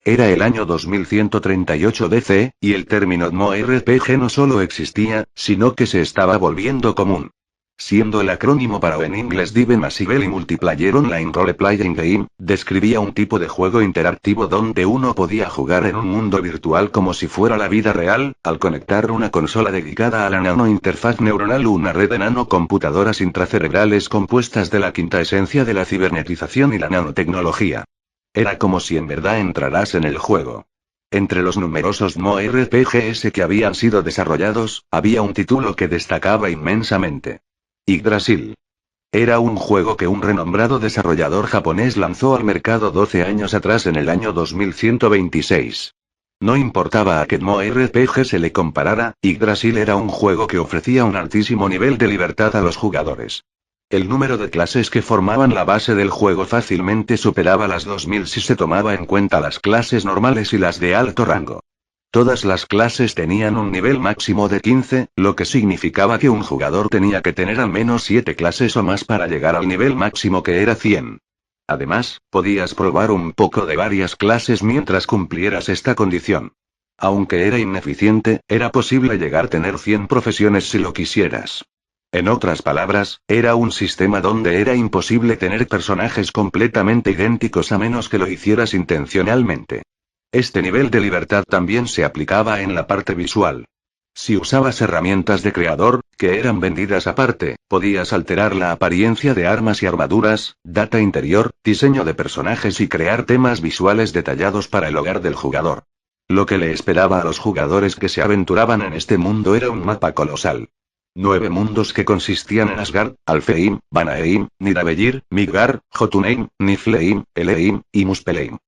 Era el año 2138 DC, y el término MMORPG no solo existía, sino que se estaba volviendo común. Siendo el acrónimo para en inglés Live Massive y Multiplayer Online Role Playing Game, describía un tipo de juego interactivo donde uno podía jugar en un mundo virtual como si fuera la vida real, al conectar una consola dedicada a la nanointerfaz neuronal, una red de nanocomputadoras intracerebrales compuestas de la quinta esencia de la cibernetización y la nanotecnología. Era como si en verdad entraras en el juego. Entre los numerosos MMORPGs que habían sido desarrollados, había un título que destacaba inmensamente. Yggdrasil. Era un juego que un renombrado desarrollador japonés lanzó al mercado 12 años atrás en el año 2126. No importaba a qué MMORPG se le comparara, Yggdrasil era un juego que ofrecía un altísimo nivel de libertad a los jugadores. El número de clases que formaban la base del juego fácilmente superaba las 2000 si se tomaba en cuenta las clases normales y las de alto rango. Todas las clases tenían un nivel máximo de 15, lo que significaba que un jugador tenía que tener al menos 7 clases o más para llegar al nivel máximo, que era 100. Además, podías probar un poco de varias clases mientras cumplieras esta condición. Aunque era ineficiente, era posible llegar a tener 100 profesiones si lo quisieras. En otras palabras, era un sistema donde era imposible tener personajes completamente idénticos a menos que lo hicieras intencionalmente. Este nivel de libertad también se aplicaba en la parte visual. Si usabas herramientas de creador, que eran vendidas aparte, podías alterar la apariencia de armas y armaduras, data interior, diseño de personajes y crear temas visuales detallados para el hogar del jugador. Lo que le esperaba a los jugadores que se aventuraban en este mundo era un mapa colosal. 9 mundos que consistían en Asgard, Alfheim, Vanaheim, Nidavellir, Midgard, Jotunheim, Niflheim, Eleim, y Muspelheim.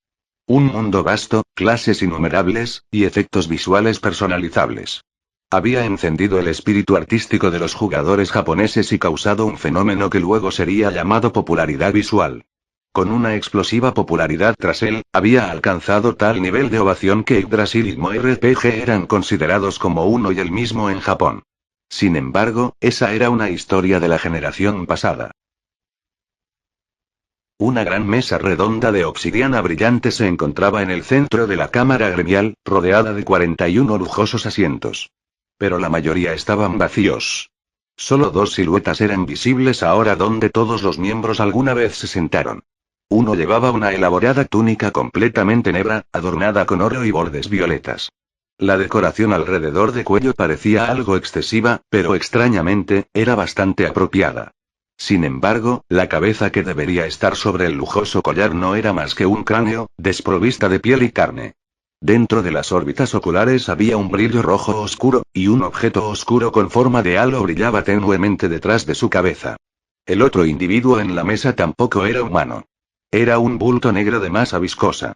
Un mundo vasto, clases innumerables, y efectos visuales personalizables. Había encendido el espíritu artístico de los jugadores japoneses y causado un fenómeno que luego sería llamado popularidad visual. Con una explosiva popularidad tras él, había alcanzado tal nivel de ovación que Yggdrasil y MMORPG eran considerados como uno y el mismo en Japón. Sin embargo, esa era una historia de la generación pasada. Una gran mesa redonda de obsidiana brillante se encontraba en el centro de la cámara gremial, rodeada de 41 lujosos asientos. Pero la mayoría estaban vacíos. Solo 2 siluetas eran visibles ahora donde todos los miembros alguna vez se sentaron. Uno llevaba una elaborada túnica completamente negra, adornada con oro y bordes violetas. La decoración alrededor de cuello parecía algo excesiva, pero extrañamente, era bastante apropiada. Sin embargo, la cabeza que debería estar sobre el lujoso collar no era más que un cráneo, desprovista de piel y carne. Dentro de las órbitas oculares había un brillo rojo oscuro, y un objeto oscuro con forma de halo brillaba tenuemente detrás de su cabeza. El otro individuo en la mesa tampoco era humano. Era un bulto negro de masa viscosa.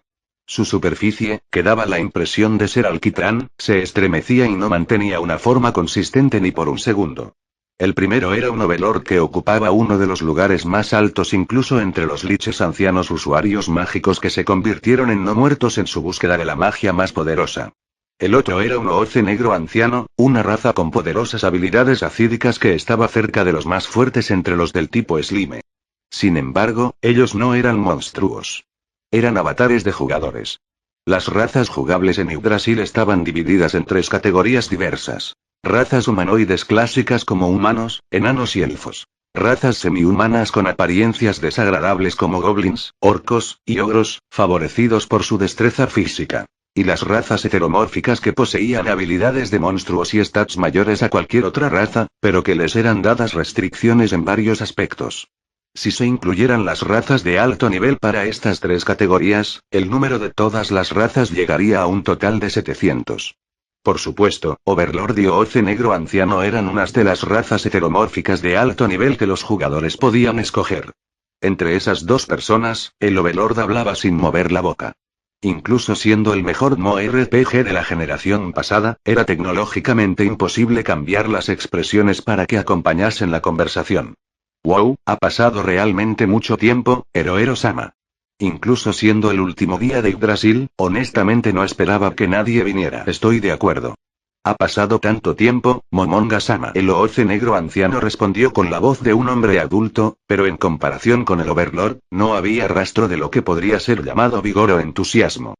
Su superficie, que daba la impresión de ser alquitrán, se estremecía y no mantenía una forma consistente ni por un segundo. El primero era un overlord que ocupaba uno de los lugares más altos incluso entre los liches ancianos usuarios mágicos que se convirtieron en no muertos en su búsqueda de la magia más poderosa. El otro era un Oce negro anciano, una raza con poderosas habilidades acídicas que estaba cerca de los más fuertes entre los del tipo Slime. Sin embargo, ellos no eran monstruos. Eran avatares de jugadores. Las razas jugables en Yggdrasil estaban divididas en 3 categorías diversas. Razas humanoides clásicas como humanos, enanos y elfos. Razas semi-humanas con apariencias desagradables como goblins, orcos, y ogros, favorecidos por su destreza física. Y las razas heteromórficas que poseían habilidades de monstruos y stats mayores a cualquier otra raza, pero que les eran dadas restricciones en varios aspectos. Si se incluyeran las razas de alto nivel para estas 3 categorías, el número de todas las razas llegaría a un total de 700. Por supuesto, Overlord y Oce negro anciano eran unas de las razas heteromórficas de alto nivel que los jugadores podían escoger. Entre esas 2 personas, el Overlord hablaba sin mover la boca. Incluso siendo el mejor MMORPG de la generación pasada, era tecnológicamente imposible cambiar las expresiones para que acompañasen la conversación. Wow, ha pasado realmente mucho tiempo, Herohero-sama. Incluso siendo el último día de Yggdrasil, honestamente no esperaba que nadie viniera. Estoy de acuerdo. Ha pasado tanto tiempo, Momonga-sama. El Oce negro anciano respondió con la voz de un hombre adulto, pero en comparación con el Overlord, no había rastro de lo que podría ser llamado vigor o entusiasmo.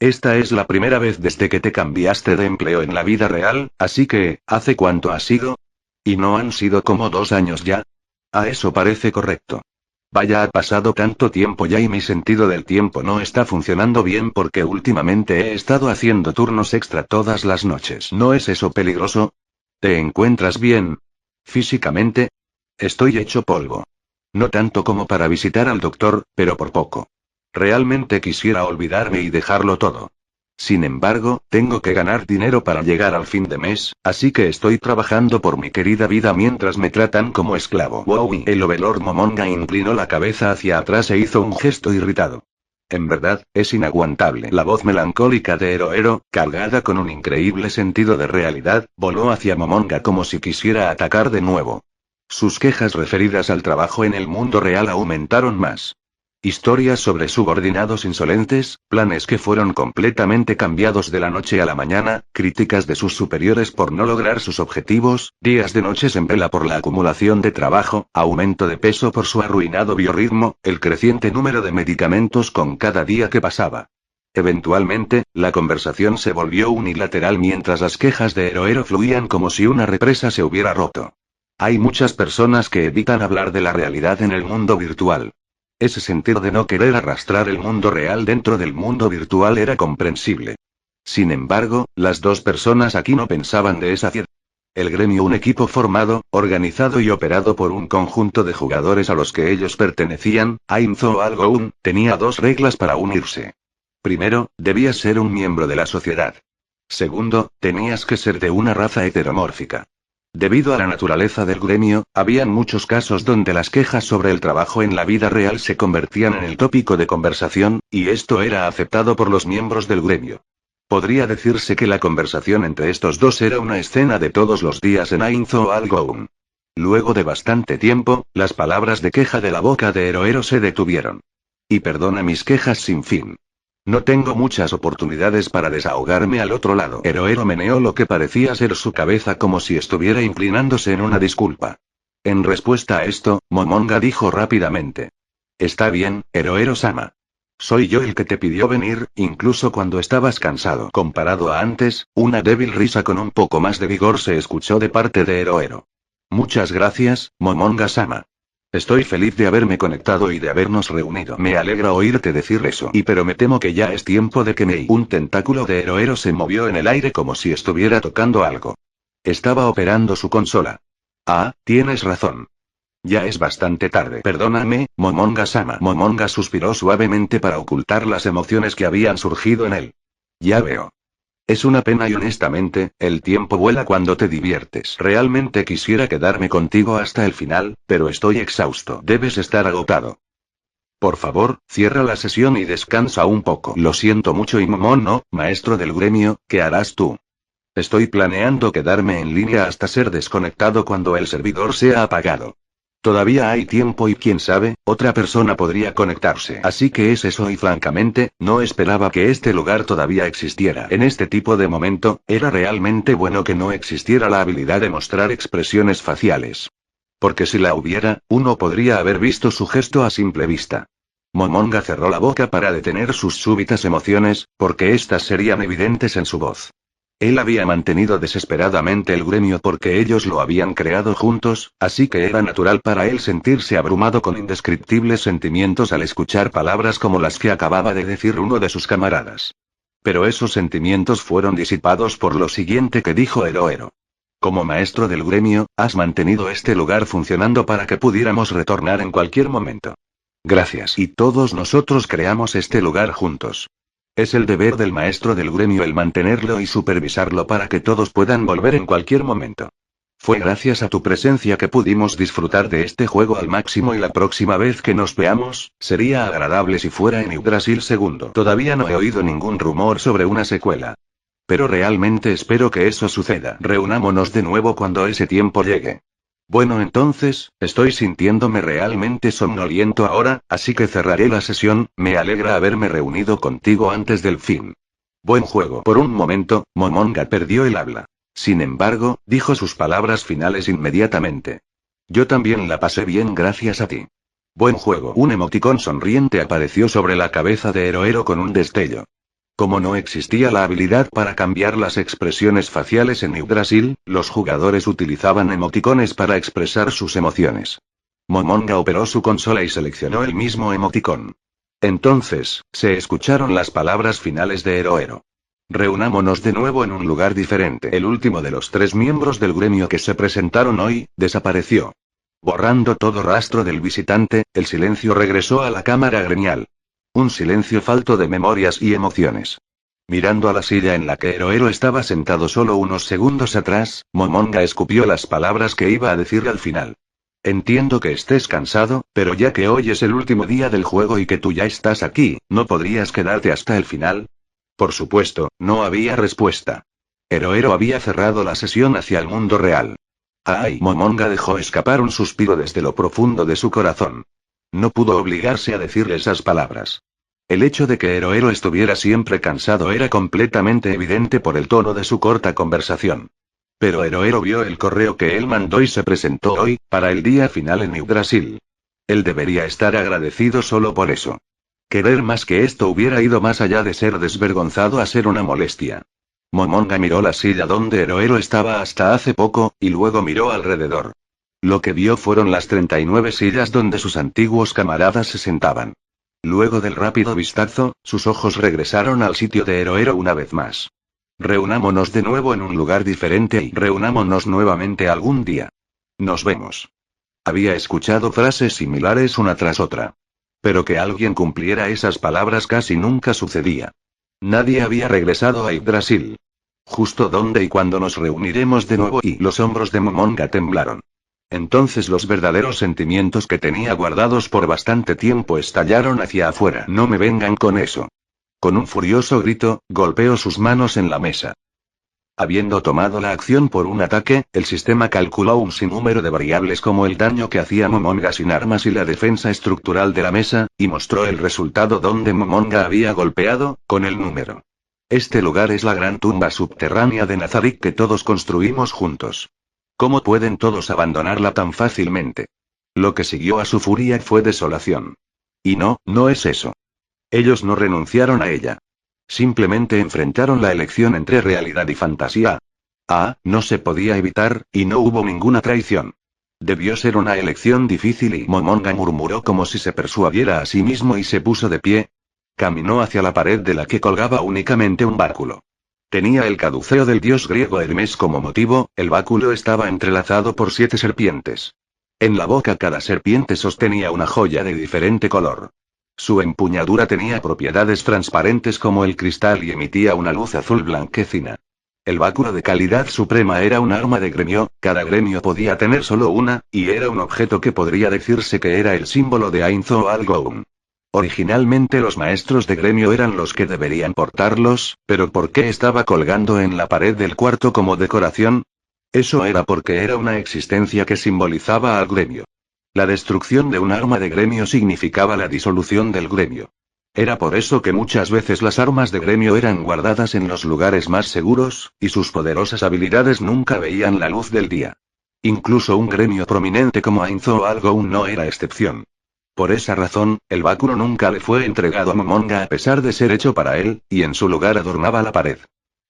Esta es la primera vez desde que te cambiaste de empleo en la vida real, así que, ¿hace cuánto ha sido? ¿Y no han sido como 2 años ya? A eso parece correcto. Vaya, ha pasado tanto tiempo ya y mi sentido del tiempo no está funcionando bien porque últimamente he estado haciendo turnos extra todas las noches. ¿No es eso peligroso? ¿Te encuentras bien? ¿Físicamente? Estoy hecho polvo. No tanto como para visitar al doctor, pero por poco. Realmente quisiera olvidarme y dejarlo todo. Sin embargo, tengo que ganar dinero para llegar al fin de mes, así que estoy trabajando por mi querida vida mientras me tratan como esclavo. Wow. El Overlord Momonga inclinó la cabeza hacia atrás e hizo un gesto irritado. En verdad, es inaguantable. La voz melancólica de Herohero, cargada con un increíble sentido de realidad, voló hacia Momonga como si quisiera atacar de nuevo. Sus quejas referidas al trabajo en el mundo real aumentaron más. Historias sobre subordinados insolentes, planes que fueron completamente cambiados de la noche a la mañana, críticas de sus superiores por no lograr sus objetivos, días de noches en vela por la acumulación de trabajo, aumento de peso por su arruinado biorritmo, el creciente número de medicamentos con cada día que pasaba. Eventualmente, la conversación se volvió unilateral mientras las quejas de Herohero fluían como si una represa se hubiera roto. Hay muchas personas que evitan hablar de la realidad en el mundo virtual. Ese sentido de no querer arrastrar el mundo real dentro del mundo virtual era comprensible. Sin embargo, las dos personas aquí no pensaban de esa forma. El gremio, un equipo formado, organizado y operado por un conjunto de jugadores a los que ellos pertenecían, Ainzo Algoun, tenía dos reglas para unirse. Primero, debías ser un miembro de la sociedad. Segundo, tenías que ser de una raza heteromórfica. Debido a la naturaleza del gremio, habían muchos casos donde las quejas sobre el trabajo en la vida real se convertían en el tópico de conversación, y esto era aceptado por los miembros del gremio. Podría decirse que la conversación entre estos dos era una escena de todos los días en Ainzo Algoun. Luego de bastante tiempo, las palabras de queja de la boca de Herohero se detuvieron. Y perdona mis quejas sin fin. No tengo muchas oportunidades para desahogarme al otro lado. Herohero meneó lo que parecía ser su cabeza como si estuviera inclinándose en una disculpa. En respuesta a esto, Momonga dijo rápidamente. Está bien, Herohero-sama. Soy yo el que te pidió venir, incluso cuando estabas cansado. Comparado a antes, una débil risa con un poco más de vigor se escuchó de parte de Herohero. Muchas gracias, Momonga-sama. Estoy feliz de haberme conectado y de habernos reunido. Me alegra oírte decir eso. Pero me temo que ya es tiempo de que me... Un tentáculo de Herohero se movió en el aire como si estuviera tocando algo. Estaba operando su consola. Ah, tienes razón. Ya es bastante tarde. Perdóname, Momonga-sama. Momonga suspiró suavemente para ocultar las emociones que habían surgido en él. Ya veo. Es una pena y honestamente, el tiempo vuela cuando te diviertes. Realmente quisiera quedarme contigo hasta el final, pero estoy exhausto. Debes estar agotado. Por favor, cierra la sesión y descansa un poco. Lo siento mucho y no, maestro del gremio, ¿qué harás tú? Estoy planeando quedarme en línea hasta ser desconectado cuando el servidor sea apagado. Todavía hay tiempo y quién sabe, otra persona podría conectarse. Así que es eso y francamente, no esperaba que este lugar todavía existiera. En este tipo de momento, era realmente bueno que no existiera la habilidad de mostrar expresiones faciales. Porque si la hubiera, uno podría haber visto su gesto a simple vista. Momonga cerró la boca para detener sus súbitas emociones, porque éstas serían evidentes en su voz. Él había mantenido desesperadamente el gremio porque ellos lo habían creado juntos, así que era natural para él sentirse abrumado con indescriptibles sentimientos al escuchar palabras como las que acababa de decir uno de sus camaradas. Pero esos sentimientos fueron disipados por lo siguiente que dijo Herohero. Como maestro del gremio, has mantenido este lugar funcionando para que pudiéramos retornar en cualquier momento. Gracias. Y todos nosotros creamos este lugar juntos. Es el deber del maestro del gremio el mantenerlo y supervisarlo para que todos puedan volver en cualquier momento. Fue gracias a tu presencia que pudimos disfrutar de este juego al máximo y la próxima vez que nos veamos, sería agradable si fuera en Yggdrasil II. Todavía no he oído ningún rumor sobre una secuela. Pero realmente espero que eso suceda. Reunámonos de nuevo cuando ese tiempo llegue. Bueno, entonces, estoy sintiéndome realmente somnoliento ahora, así que cerraré la sesión. Me alegra haberme reunido contigo antes del fin. Buen juego. Por un momento, Momonga perdió el habla. Sin embargo, dijo sus palabras finales inmediatamente. Yo también la pasé bien gracias a ti. Buen juego. Un emoticón sonriente apareció sobre la cabeza de Herohero con un destello. Como no existía la habilidad para cambiar las expresiones faciales en Yggdrasil, los jugadores utilizaban emoticones para expresar sus emociones. Momonga operó su consola y seleccionó el mismo emoticón. Entonces, se escucharon las palabras finales de Herohero. Reunámonos de nuevo en un lugar diferente. El último de los 3 miembros del gremio que se presentaron hoy, desapareció. Borrando todo rastro del visitante, el silencio regresó a la cámara gremial. Un silencio falto de memorias y emociones. Mirando a la silla en la que Herohero estaba sentado solo unos segundos atrás, Momonga escupió las palabras que iba a decir al final. Entiendo que estés cansado, pero ya que hoy es el último día del juego y que tú ya estás aquí, ¿no podrías quedarte hasta el final? Por supuesto, no había respuesta. Herohero había cerrado la sesión hacia el mundo real. Ay, Momonga dejó escapar un suspiro desde lo profundo de su corazón. No pudo obligarse a decirle esas palabras. El hecho de que Herohero estuviera siempre cansado era completamente evidente por el tono de su corta conversación. Pero Herohero vio el correo que él mandó y se presentó hoy, para el día final en Yggdrasil. Él debería estar agradecido solo por eso. Querer más que esto hubiera ido más allá de ser desvergonzado a ser una molestia. Momonga miró la silla donde Herohero estaba hasta hace poco, y luego miró alrededor. Lo que vio fueron las 39 sillas donde sus antiguos camaradas se sentaban. Luego del rápido vistazo, sus ojos regresaron al sitio de Herohero una vez más. Reunámonos de nuevo en un lugar diferente y reunámonos nuevamente algún día. Nos vemos. Había escuchado frases similares una tras otra. Pero que alguien cumpliera esas palabras casi nunca sucedía. Nadie había regresado a Yggdrasil. Justo dónde y cuándo nos reuniremos de nuevo, y los hombros de Momonga temblaron. Entonces los verdaderos sentimientos que tenía guardados por bastante tiempo estallaron hacia afuera. No me vengan con eso. Con un furioso grito, golpeó sus manos en la mesa. Habiendo tomado la acción por un ataque, el sistema calculó un sinnúmero de variables como el daño que hacía Momonga sin armas y la defensa estructural de la mesa, y mostró el resultado donde Momonga había golpeado, con el número. Este lugar es la gran tumba subterránea de Nazarik que todos construimos juntos. ¿Cómo pueden todos abandonarla tan fácilmente? Lo que siguió a su furia fue desolación. Y no es eso. Ellos no renunciaron a ella. Simplemente enfrentaron la elección entre realidad y fantasía. No se podía evitar, y no hubo ninguna traición. Debió ser una elección difícil y Momonga murmuró como si se persuadiera a sí mismo y se puso de pie. Caminó hacia la pared de la que colgaba únicamente un báculo. Tenía el caduceo del dios griego Hermes como motivo, el báculo estaba entrelazado por 7 serpientes. En la boca cada serpiente sostenía una joya de diferente color. Su empuñadura tenía propiedades transparentes como el cristal y emitía una luz azul blanquecina. El báculo de calidad suprema era un arma de gremio, cada gremio podía tener solo una, y era un objeto que podría decirse que era el símbolo de Ainzo-Algoun. Originalmente los maestros de gremio eran los que deberían portarlos, pero ¿por qué estaba colgando en la pared del cuarto como decoración? Eso era porque era una existencia que simbolizaba al gremio. La destrucción de un arma de gremio significaba la disolución del gremio. Era por eso que muchas veces las armas de gremio eran guardadas en los lugares más seguros, y sus poderosas habilidades nunca veían la luz del día. Incluso un gremio prominente como Ainzo-Algoun no era excepción. Por esa razón, el báculo nunca le fue entregado a Momonga a pesar de ser hecho para él, y en su lugar adornaba la pared.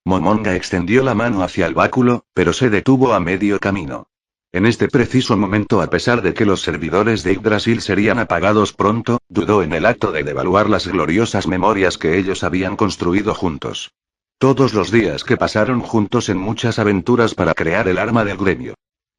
Momonga extendió la mano hacia el báculo, pero se detuvo a medio camino. En este preciso momento, a pesar de que los servidores de Yggdrasil serían apagados pronto, dudó en el acto de devaluar las gloriosas memorias que ellos habían construido juntos. Todos los días que pasaron juntos en muchas aventuras para crear el arma del gremio.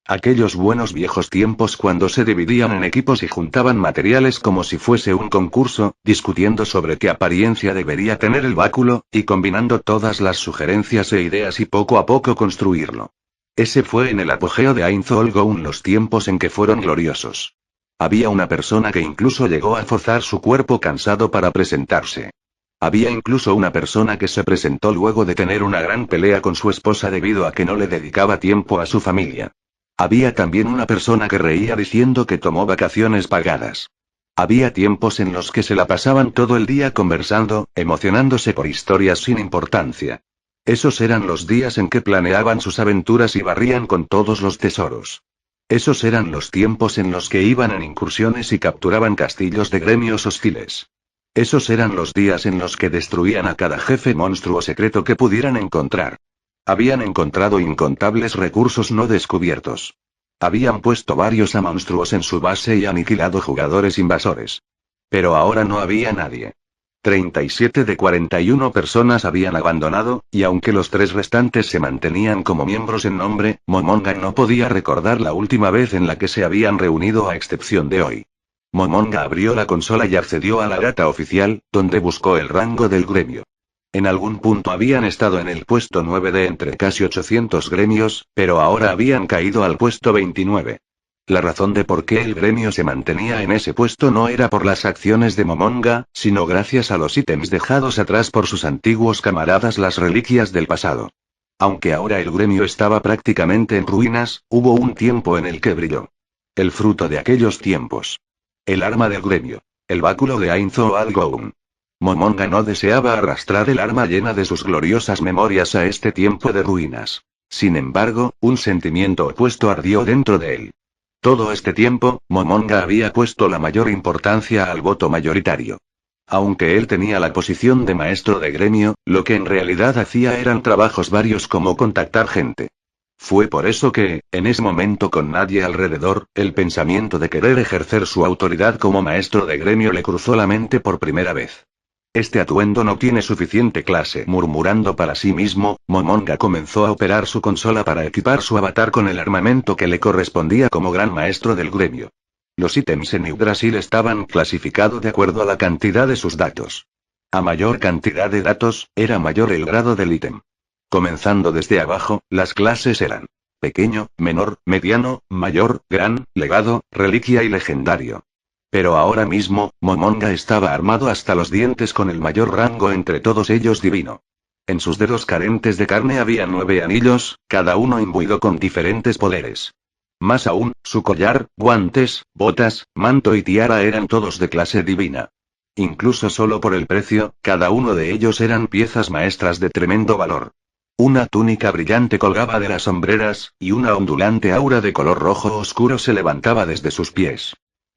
Aquellos buenos viejos tiempos cuando se dividían en equipos y juntaban materiales como si fuese un concurso, discutiendo sobre qué apariencia debería tener el báculo, y combinando todas las sugerencias e ideas y poco a poco construirlo. Ese fue en el apogeo de Ainzo-Algoun los tiempos en que fueron gloriosos. Había una persona que incluso llegó a forzar su cuerpo cansado para presentarse. Había incluso una persona que se presentó luego de tener una gran pelea con su esposa debido a que no le dedicaba tiempo a su familia. Había también una persona que reía diciendo que tomó vacaciones pagadas. Había tiempos en los que se la pasaban todo el día conversando, emocionándose por historias sin importancia. Esos eran los días en que planeaban sus aventuras y barrían con todos los tesoros. Esos eran los tiempos en los que iban en incursiones y capturaban castillos de gremios hostiles. Esos eran los días en los que destruían a cada jefe monstruo secreto que pudieran encontrar. Habían encontrado incontables recursos no descubiertos. Habían puesto varios a monstruos en su base y aniquilado jugadores invasores. Pero ahora no había nadie. 37 de 41 personas habían abandonado, y aunque los 3 restantes se mantenían como miembros en nombre, Momonga no podía recordar la última vez en la que se habían reunido a excepción de hoy. Momonga abrió la consola y accedió a la data oficial, donde buscó el rango del gremio. En algún punto habían estado en el puesto 9 de entre casi 800 gremios, pero ahora habían caído al puesto 29. La razón de por qué el gremio se mantenía en ese puesto no era por las acciones de Momonga, sino gracias a los ítems dejados atrás por sus antiguos camaradas, las reliquias del pasado. Aunque ahora el gremio estaba prácticamente en ruinas, hubo un tiempo en el que brilló. El fruto de aquellos tiempos. El arma del gremio. El báculo de Ainzo Algoun. Momonga no deseaba arrastrar el arma llena de sus gloriosas memorias a este tiempo de ruinas. Sin embargo, un sentimiento opuesto ardió dentro de él. Todo este tiempo, Momonga había puesto la mayor importancia al voto mayoritario. Aunque él tenía la posición de maestro de gremio, lo que en realidad hacía eran trabajos varios como contactar gente. Fue por eso que, en ese momento con nadie alrededor, el pensamiento de querer ejercer su autoridad como maestro de gremio le cruzó la mente por primera vez. Este atuendo no tiene suficiente clase. Murmurando para sí mismo, Momonga comenzó a operar su consola para equipar su avatar con el armamento que le correspondía como gran maestro del gremio. Los ítems en Yggdrasil estaban clasificados de acuerdo a la cantidad de sus datos. A mayor cantidad de datos, era mayor el grado del ítem. Comenzando desde abajo, las clases eran pequeño, menor, mediano, mayor, gran, legado, reliquia y legendario. Pero ahora mismo, Momonga estaba armado hasta los dientes con el mayor rango entre todos ellos, divino. En sus dedos carentes de carne había 9 anillos, cada uno imbuido con diferentes poderes. Más aún, su collar, guantes, botas, manto y tiara eran todos de clase divina. Incluso solo por el precio, cada uno de ellos eran piezas maestras de tremendo valor. Una túnica brillante colgaba de las hombreras, y una ondulante aura de color rojo oscuro se levantaba desde sus pies.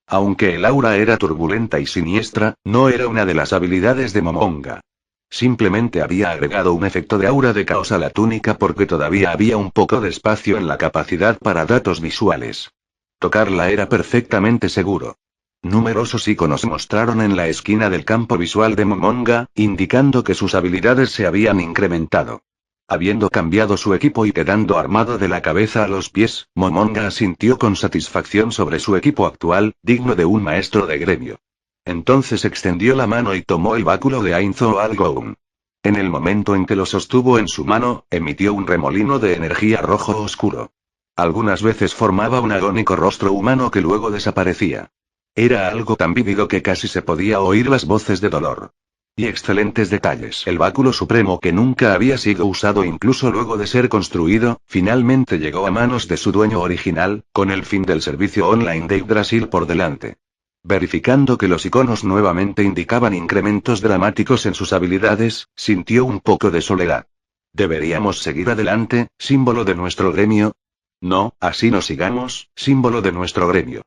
Aunque el aura era turbulenta y siniestra, no era una de las habilidades de Momonga. Simplemente había agregado un efecto de aura de caos a la túnica porque todavía había un poco de espacio en la capacidad para datos visuales. Tocarla era perfectamente seguro. Numerosos iconos mostraron en la esquina del campo visual de Momonga, indicando que sus habilidades se habían incrementado. Habiendo cambiado su equipo y quedando armado de la cabeza a los pies, Momonga asintió con satisfacción sobre su equipo actual, digno de un maestro de gremio. Entonces extendió la mano y tomó el báculo de Ainzo Algoun. En el momento en que lo sostuvo en su mano, emitió un remolino de energía rojo oscuro. Algunas veces formaba un agónico rostro humano que luego desaparecía. Era algo tan vívido que casi se podía oír las voces de dolor. Y excelentes detalles. El báculo supremo que nunca había sido usado incluso luego de ser construido, finalmente llegó a manos de su dueño original, con el fin del servicio online de Yggdrasil por delante. Verificando que los iconos nuevamente indicaban incrementos dramáticos en sus habilidades, sintió un poco de soledad. ¿Deberíamos seguir adelante, símbolo de nuestro gremio? No, así no sigamos, símbolo de nuestro gremio.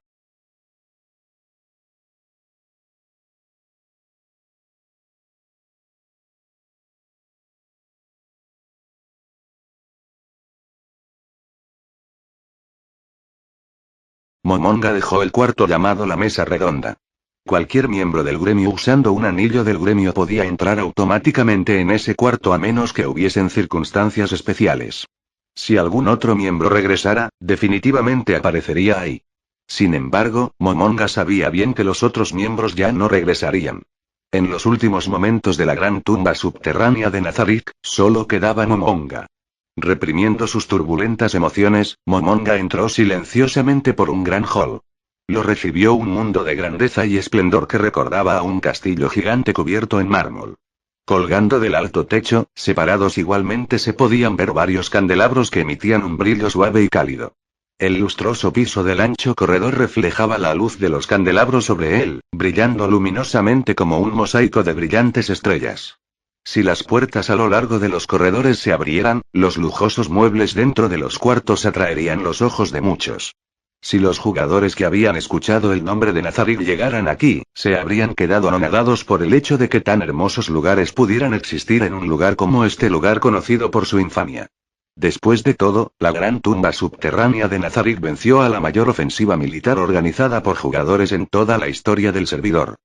Momonga dejó el cuarto llamado la mesa redonda. Cualquier miembro del gremio usando un anillo del gremio podía entrar automáticamente en ese cuarto a menos que hubiesen circunstancias especiales. Si algún otro miembro regresara, definitivamente aparecería ahí. Sin embargo, Momonga sabía bien que los otros miembros ya no regresarían. En los últimos momentos de la gran tumba subterránea de Nazarick, solo quedaba Momonga. Reprimiendo sus turbulentas emociones, Momonga entró silenciosamente por un gran hall. Lo recibió un mundo de grandeza y esplendor que recordaba a un castillo gigante cubierto en mármol. Colgando del alto techo, separados igualmente se podían ver varios candelabros que emitían un brillo suave y cálido. El lustroso piso del ancho corredor reflejaba la luz de los candelabros sobre él, brillando luminosamente como un mosaico de brillantes estrellas. Si las puertas a lo largo de los corredores se abrieran, los lujosos muebles dentro de los cuartos atraerían los ojos de muchos. Si los jugadores que habían escuchado el nombre de Nazarick llegaran aquí, se habrían quedado anonadados por el hecho de que tan hermosos lugares pudieran existir en un lugar como este lugar conocido por su infamia. Después de todo, la gran tumba subterránea de Nazarick venció a la mayor ofensiva militar organizada por jugadores en toda la historia del servidor.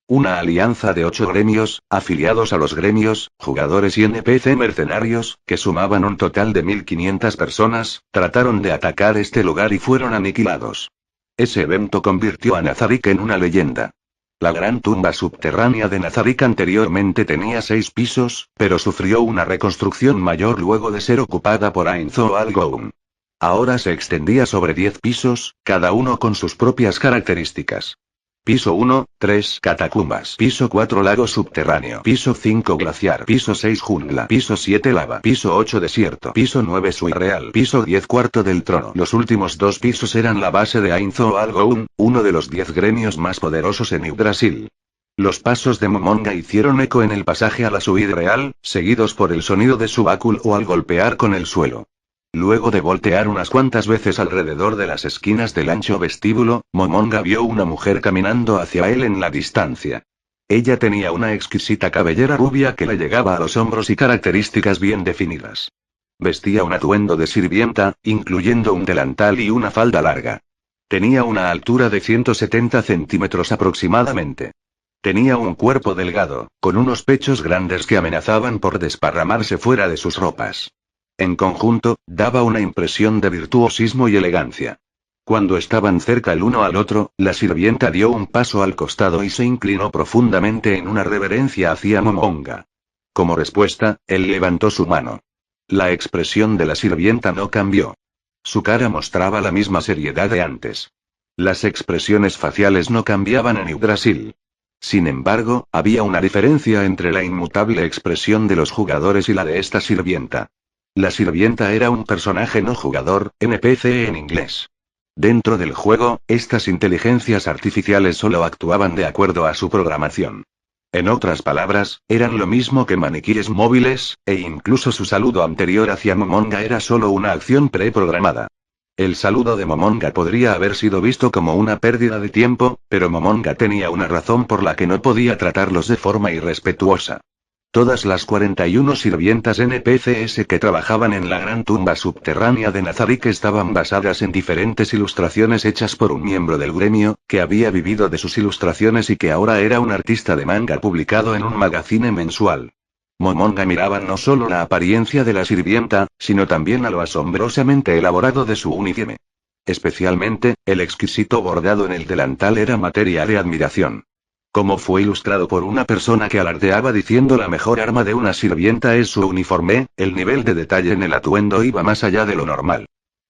Una alianza de 8 gremios, afiliados a los gremios, jugadores y NPC mercenarios, que sumaban un total de 1500 personas, trataron de atacar este lugar y fueron aniquilados. Ese evento convirtió a Nazarick en una leyenda. La gran tumba subterránea de Nazarick anteriormente tenía 6 pisos, pero sufrió una reconstrucción mayor luego de ser ocupada por Ainzo Algoun. Ahora se extendía sobre 10 pisos, cada uno con sus propias características. Piso 1, 3 catacumbas. Piso 4 lago subterráneo. Piso 5 glaciar. Piso 6 jungla. Piso 7 lava. Piso 8 desierto. Piso 9 suite real. Piso 10 cuarto del trono. Los últimos 2 pisos eran la base de Ainzo Algoun, uno de los 10 gremios más poderosos en Yggdrasil. Los pasos de Momonga hicieron eco en el pasaje a la suite real, seguidos por el sonido de su báculo al golpear con el suelo. Luego de voltear unas cuantas veces alrededor de las esquinas del ancho vestíbulo, Momonga vio una mujer caminando hacia él en la distancia. Ella tenía una exquisita cabellera rubia que le llegaba a los hombros y características bien definidas. Vestía un atuendo de sirvienta, incluyendo un delantal y una falda larga. Tenía una altura de 170 centímetros aproximadamente. Tenía un cuerpo delgado, con unos pechos grandes que amenazaban por desparramarse fuera de sus ropas. En conjunto, daba una impresión de virtuosismo y elegancia. Cuando estaban cerca el uno al otro, la sirvienta dio un paso al costado y se inclinó profundamente en una reverencia hacia Momonga. Como respuesta, él levantó su mano. La expresión de la sirvienta no cambió. Su cara mostraba la misma seriedad de antes. Las expresiones faciales no cambiaban en Yggdrasil. Sin embargo, había una diferencia entre la inmutable expresión de los jugadores y la de esta sirvienta. La sirvienta era un personaje no jugador, NPC en inglés. Dentro del juego, estas inteligencias artificiales solo actuaban de acuerdo a su programación. En otras palabras, eran lo mismo que maniquíes móviles, e incluso su saludo anterior hacia Momonga era solo una acción preprogramada. El saludo de Momonga podría haber sido visto como una pérdida de tiempo, pero Momonga tenía una razón por la que no podía tratarlos de forma irrespetuosa. Todas las 41 sirvientas NPCs que trabajaban en la gran tumba subterránea de Nazarick estaban basadas en diferentes ilustraciones hechas por un miembro del gremio, que había vivido de sus ilustraciones y que ahora era un artista de manga publicado en un magazine mensual. Momonga miraba no solo la apariencia de la sirvienta, sino también a lo asombrosamente elaborado de su uniforme. Especialmente, el exquisito bordado en el delantal era materia de admiración. Como fue ilustrado por una persona que alardeaba diciendo la mejor arma de una sirvienta es su uniforme, el nivel de detalle en el atuendo iba más allá de lo normal.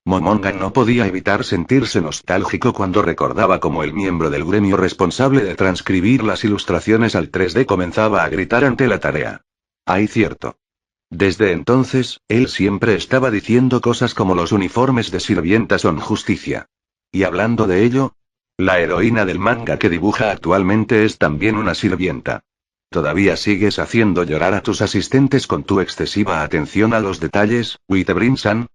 Momonga no podía evitar sentirse nostálgico cuando recordaba cómo el miembro del gremio responsable de transcribir las ilustraciones al 3D comenzaba a gritar ante la tarea. ¡Ay, cierto! Desde entonces, él siempre estaba diciendo cosas como los uniformes de sirvienta son justicia. Y hablando de ello, la heroína del manga que dibuja actualmente es también una sirvienta. ¿Todavía sigues haciendo llorar a tus asistentes con tu excesiva atención a los detalles, Witebrin-san?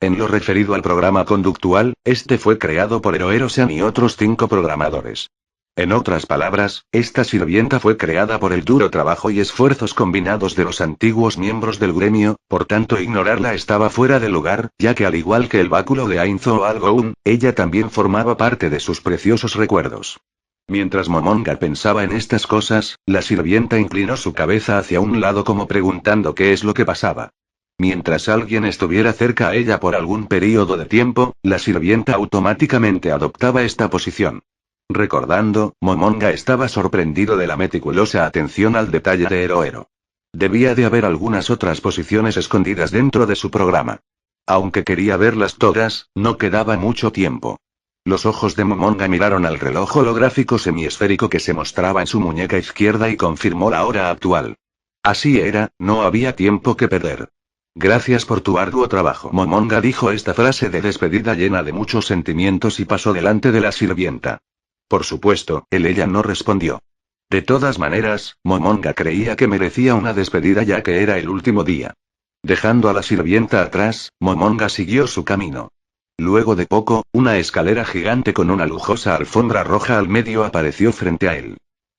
En lo referido al programa conductual, este fue creado por Eroero-san y otros 5 programadores. En otras palabras, esta sirvienta fue creada por el duro trabajo y esfuerzos combinados de los antiguos miembros del gremio, por tanto ignorarla estaba fuera de lugar, ya que al igual que el báculo de Ainzo Algoun, ella también formaba parte de sus preciosos recuerdos. Mientras Momonga pensaba en estas cosas, la sirvienta inclinó su cabeza hacia un lado como preguntando qué es lo que pasaba. Mientras alguien estuviera cerca a ella por algún período de tiempo, la sirvienta automáticamente adoptaba esta posición. Recordando, Momonga estaba sorprendido de la meticulosa atención al detalle de Eroero. Debía de haber algunas otras posiciones escondidas dentro de su programa. Aunque quería verlas todas, no quedaba mucho tiempo. Los ojos de Momonga miraron al reloj holográfico semiesférico que se mostraba en su muñeca izquierda y confirmó la hora actual. Así era, no había tiempo que perder. Gracias por tu arduo trabajo. Momonga dijo esta frase de despedida llena de muchos sentimientos y pasó delante de la sirvienta. Por supuesto, ella no respondió. De todas maneras, Momonga creía que merecía una despedida ya que era el último día. Dejando a la sirvienta atrás, Momonga siguió su camino. Luego de poco, una escalera gigante con una lujosa alfombra roja al medio apareció frente a él.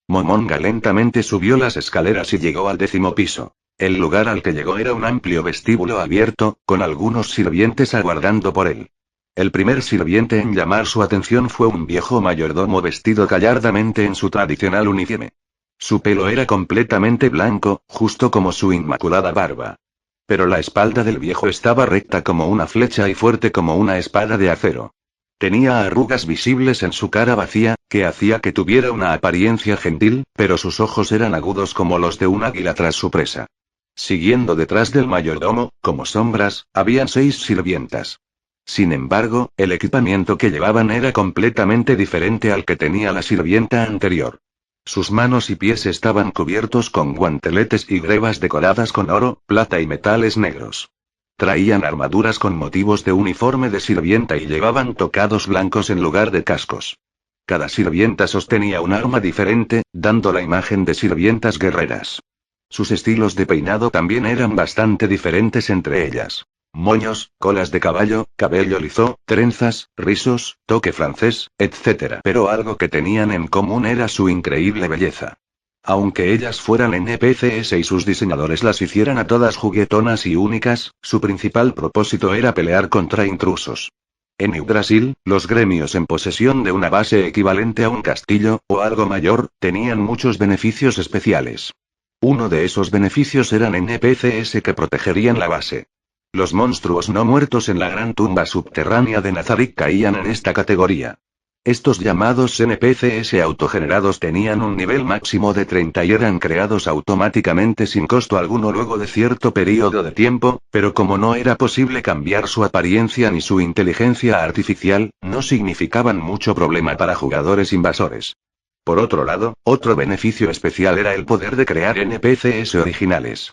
Momonga lentamente subió las escaleras y llegó al 10º piso. El lugar al que llegó era un amplio vestíbulo abierto, con algunos sirvientes aguardando por él. El primer sirviente en llamar su atención fue un viejo mayordomo vestido gallardamente en su tradicional uniforme. Su pelo era completamente blanco, justo como su inmaculada barba. Pero la espalda del viejo estaba recta como una flecha y fuerte como una espada de acero. Tenía arrugas visibles en su cara vacía, que hacía que tuviera una apariencia gentil, pero sus ojos eran agudos como los de un águila tras su presa. Siguiendo detrás del mayordomo, como sombras, habían 6 sirvientas. Sin embargo, el equipamiento que llevaban era completamente diferente al que tenía la sirvienta anterior. Sus manos y pies estaban cubiertos con guanteletes y grebas decoradas con oro, plata y metales negros. Traían armaduras con motivos de uniforme de sirvienta y llevaban tocados blancos en lugar de cascos. Cada sirvienta sostenía un arma diferente, dando la imagen de sirvientas guerreras. Sus estilos de peinado también eran bastante diferentes entre ellas. Moños, colas de caballo, cabello liso, trenzas, rizos, toque francés, etc. Pero algo que tenían en común era su increíble belleza. Aunque ellas fueran NPCs y sus diseñadores las hicieran a todas juguetonas y únicas, su principal propósito era pelear contra intrusos. En Yggdrasil, los gremios en posesión de una base equivalente a un castillo, o algo mayor, tenían muchos beneficios especiales. Uno de esos beneficios eran NPCs que protegerían la base. Los monstruos no muertos en la gran tumba subterránea de Nazarick caían en esta categoría. Estos llamados NPCs autogenerados tenían un nivel máximo de 30 y eran creados automáticamente sin costo alguno luego de cierto periodo de tiempo, pero como no era posible cambiar su apariencia ni su inteligencia artificial, no significaban mucho problema para jugadores invasores. Por otro lado, otro beneficio especial era el poder de crear NPCs originales.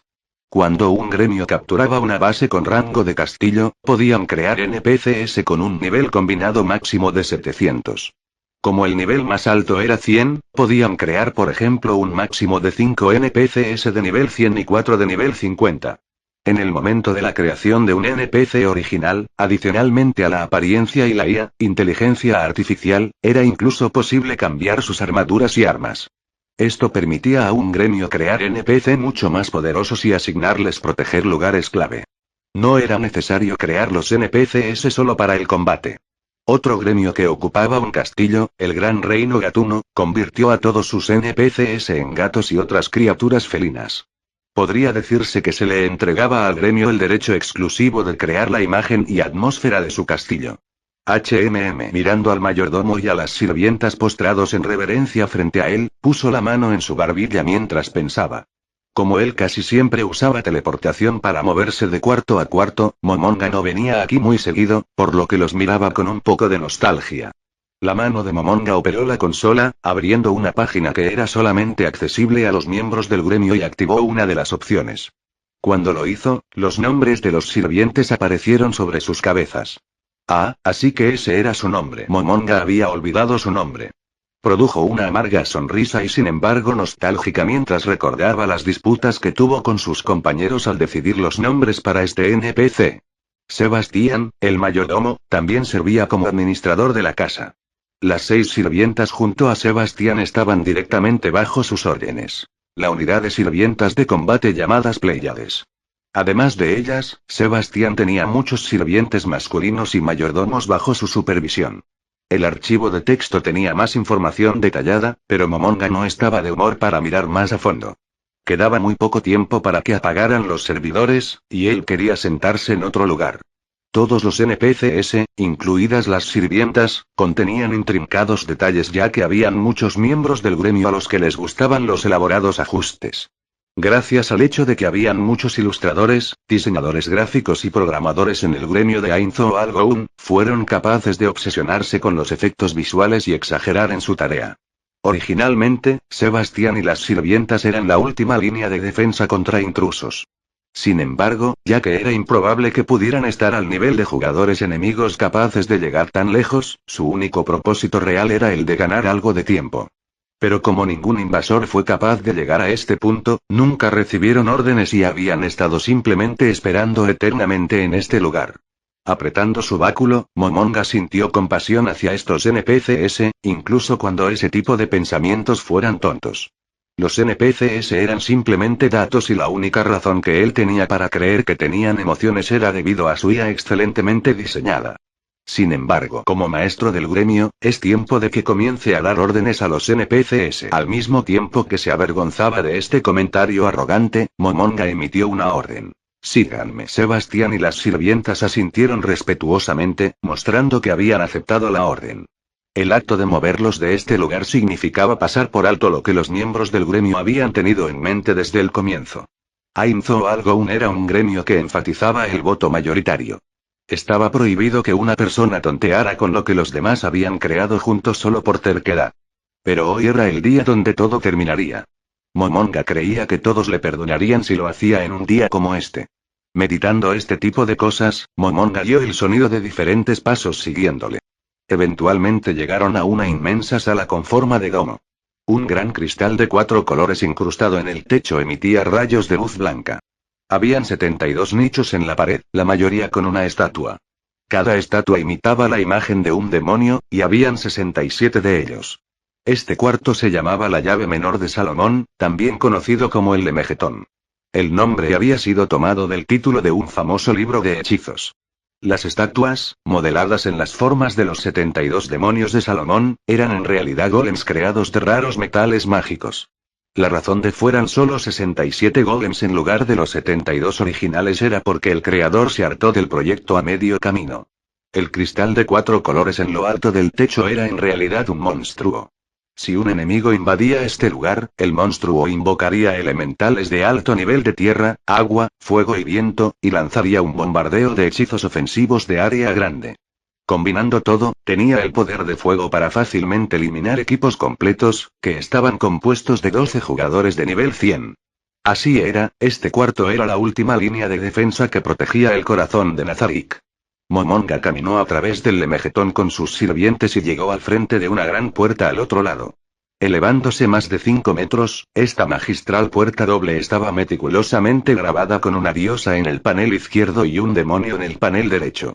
Cuando un gremio capturaba una base con rango de castillo, podían crear NPCs con un nivel combinado máximo de 700. Como el nivel más alto era 100, podían crear por ejemplo un máximo de 5 NPCs de nivel 100 y 4 de nivel 50. En el momento de la creación de un NPC original, adicionalmente a la apariencia y la IA, inteligencia artificial, era incluso posible cambiar sus armaduras y armas. Esto permitía a un gremio crear NPC mucho más poderosos y asignarles proteger lugares clave. No era necesario crear los NPCs solo para el combate. Otro gremio que ocupaba un castillo, el Gran Reino Gatuno, convirtió a todos sus NPCs en gatos y otras criaturas felinas. Podría decirse que se le entregaba al gremio el derecho exclusivo de crear la imagen y atmósfera de su castillo. Mirando al mayordomo y a las sirvientas postrados en reverencia frente a él, puso la mano en su barbilla mientras pensaba. Como él casi siempre usaba teleportación para moverse de cuarto a cuarto, Momonga no venía aquí muy seguido, por lo que los miraba con un poco de nostalgia. La mano de Momonga operó la consola, abriendo una página que era solamente accesible a los miembros del gremio y activó una de las opciones. Cuando lo hizo, los nombres de los sirvientes aparecieron sobre sus cabezas. Ah, así que ese era su nombre. Momonga había olvidado su nombre. Produjo una amarga sonrisa y sin embargo nostálgica mientras recordaba las disputas que tuvo con sus compañeros al decidir los nombres para este NPC. Sebastián, el mayordomo, también servía como administrador de la casa. Las 6 sirvientas junto a Sebastián estaban directamente bajo sus órdenes. La unidad de sirvientas de combate llamadas Pléyades. Además de ellas, Sebastián tenía muchos sirvientes masculinos y mayordomos bajo su supervisión. El archivo de texto tenía más información detallada, pero Momonga no estaba de humor para mirar más a fondo. Quedaba muy poco tiempo para que apagaran los servidores, y él quería sentarse en otro lugar. Todos los NPCs, incluidas las sirvientas, contenían intrincados detalles ya que habían muchos miembros del gremio a los que les gustaban los elaborados ajustes. Gracias al hecho de que habían muchos ilustradores, diseñadores gráficos y programadores en el gremio de Ainzo Algoun, fueron capaces de obsesionarse con los efectos visuales y exagerar en su tarea. Originalmente, Sebastián y las sirvientas eran la última línea de defensa contra intrusos. Sin embargo, ya que era improbable que pudieran estar al nivel de jugadores enemigos capaces de llegar tan lejos, su único propósito real era el de ganar algo de tiempo. Pero como ningún invasor fue capaz de llegar a este punto, nunca recibieron órdenes y habían estado simplemente esperando eternamente en este lugar. Apretando su báculo, Momonga sintió compasión hacia estos NPCs, incluso cuando ese tipo de pensamientos fueran tontos. Los NPCs eran simplemente datos y la única razón que él tenía para creer que tenían emociones era debido a su IA excelentemente diseñada. Sin embargo, como maestro del gremio, es tiempo de que comience a dar órdenes a los NPCs. Al mismo tiempo que se avergonzaba de este comentario arrogante, Momonga emitió una orden. Síganme. Sebastián y las sirvientas asintieron respetuosamente, mostrando que habían aceptado la orden. El acto de moverlos de este lugar significaba pasar por alto lo que los miembros del gremio habían tenido en mente desde el comienzo. Ainzo Algoun era un gremio que enfatizaba el voto mayoritario. Estaba prohibido que una persona tonteara con lo que los demás habían creado juntos solo por terquedad. Pero hoy era el día donde todo terminaría. Momonga creía que todos le perdonarían si lo hacía en un día como este. Meditando este tipo de cosas, Momonga oyó el sonido de diferentes pasos siguiéndole. Eventualmente llegaron a una inmensa sala con forma de domo. Un gran cristal de 4 colores incrustado en el techo emitía rayos de luz blanca. Habían 72 nichos en la pared, la mayoría con una estatua. Cada estatua imitaba la imagen de un demonio, y habían 67 de ellos. Este cuarto se llamaba la llave menor de Salomón, también conocido como el Lemegetón. El nombre había sido tomado del título de un famoso libro de hechizos. Las estatuas, modeladas en las formas de los 72 demonios de Salomón, eran en realidad golems creados de raros metales mágicos. La razón de fueran solo 67 golems en lugar de los 72 originales era porque el creador se hartó del proyecto a medio camino. El cristal de 4 colores en lo alto del techo era en realidad un monstruo. Si un enemigo invadía este lugar, el monstruo invocaría elementales de alto nivel de tierra, agua, fuego y viento, y lanzaría un bombardeo de hechizos ofensivos de área grande. Combinando todo, tenía el poder de fuego para fácilmente eliminar equipos completos, que estaban compuestos de 12 jugadores de nivel 100. Así era, este cuarto era la última línea de defensa que protegía el corazón de Nazarik. Momonga caminó a través del Lemegetón con sus sirvientes y llegó al frente de una gran puerta al otro lado. Elevándose más de 5 metros, esta magistral puerta doble estaba meticulosamente grabada con una diosa en el panel izquierdo y un demonio en el panel derecho.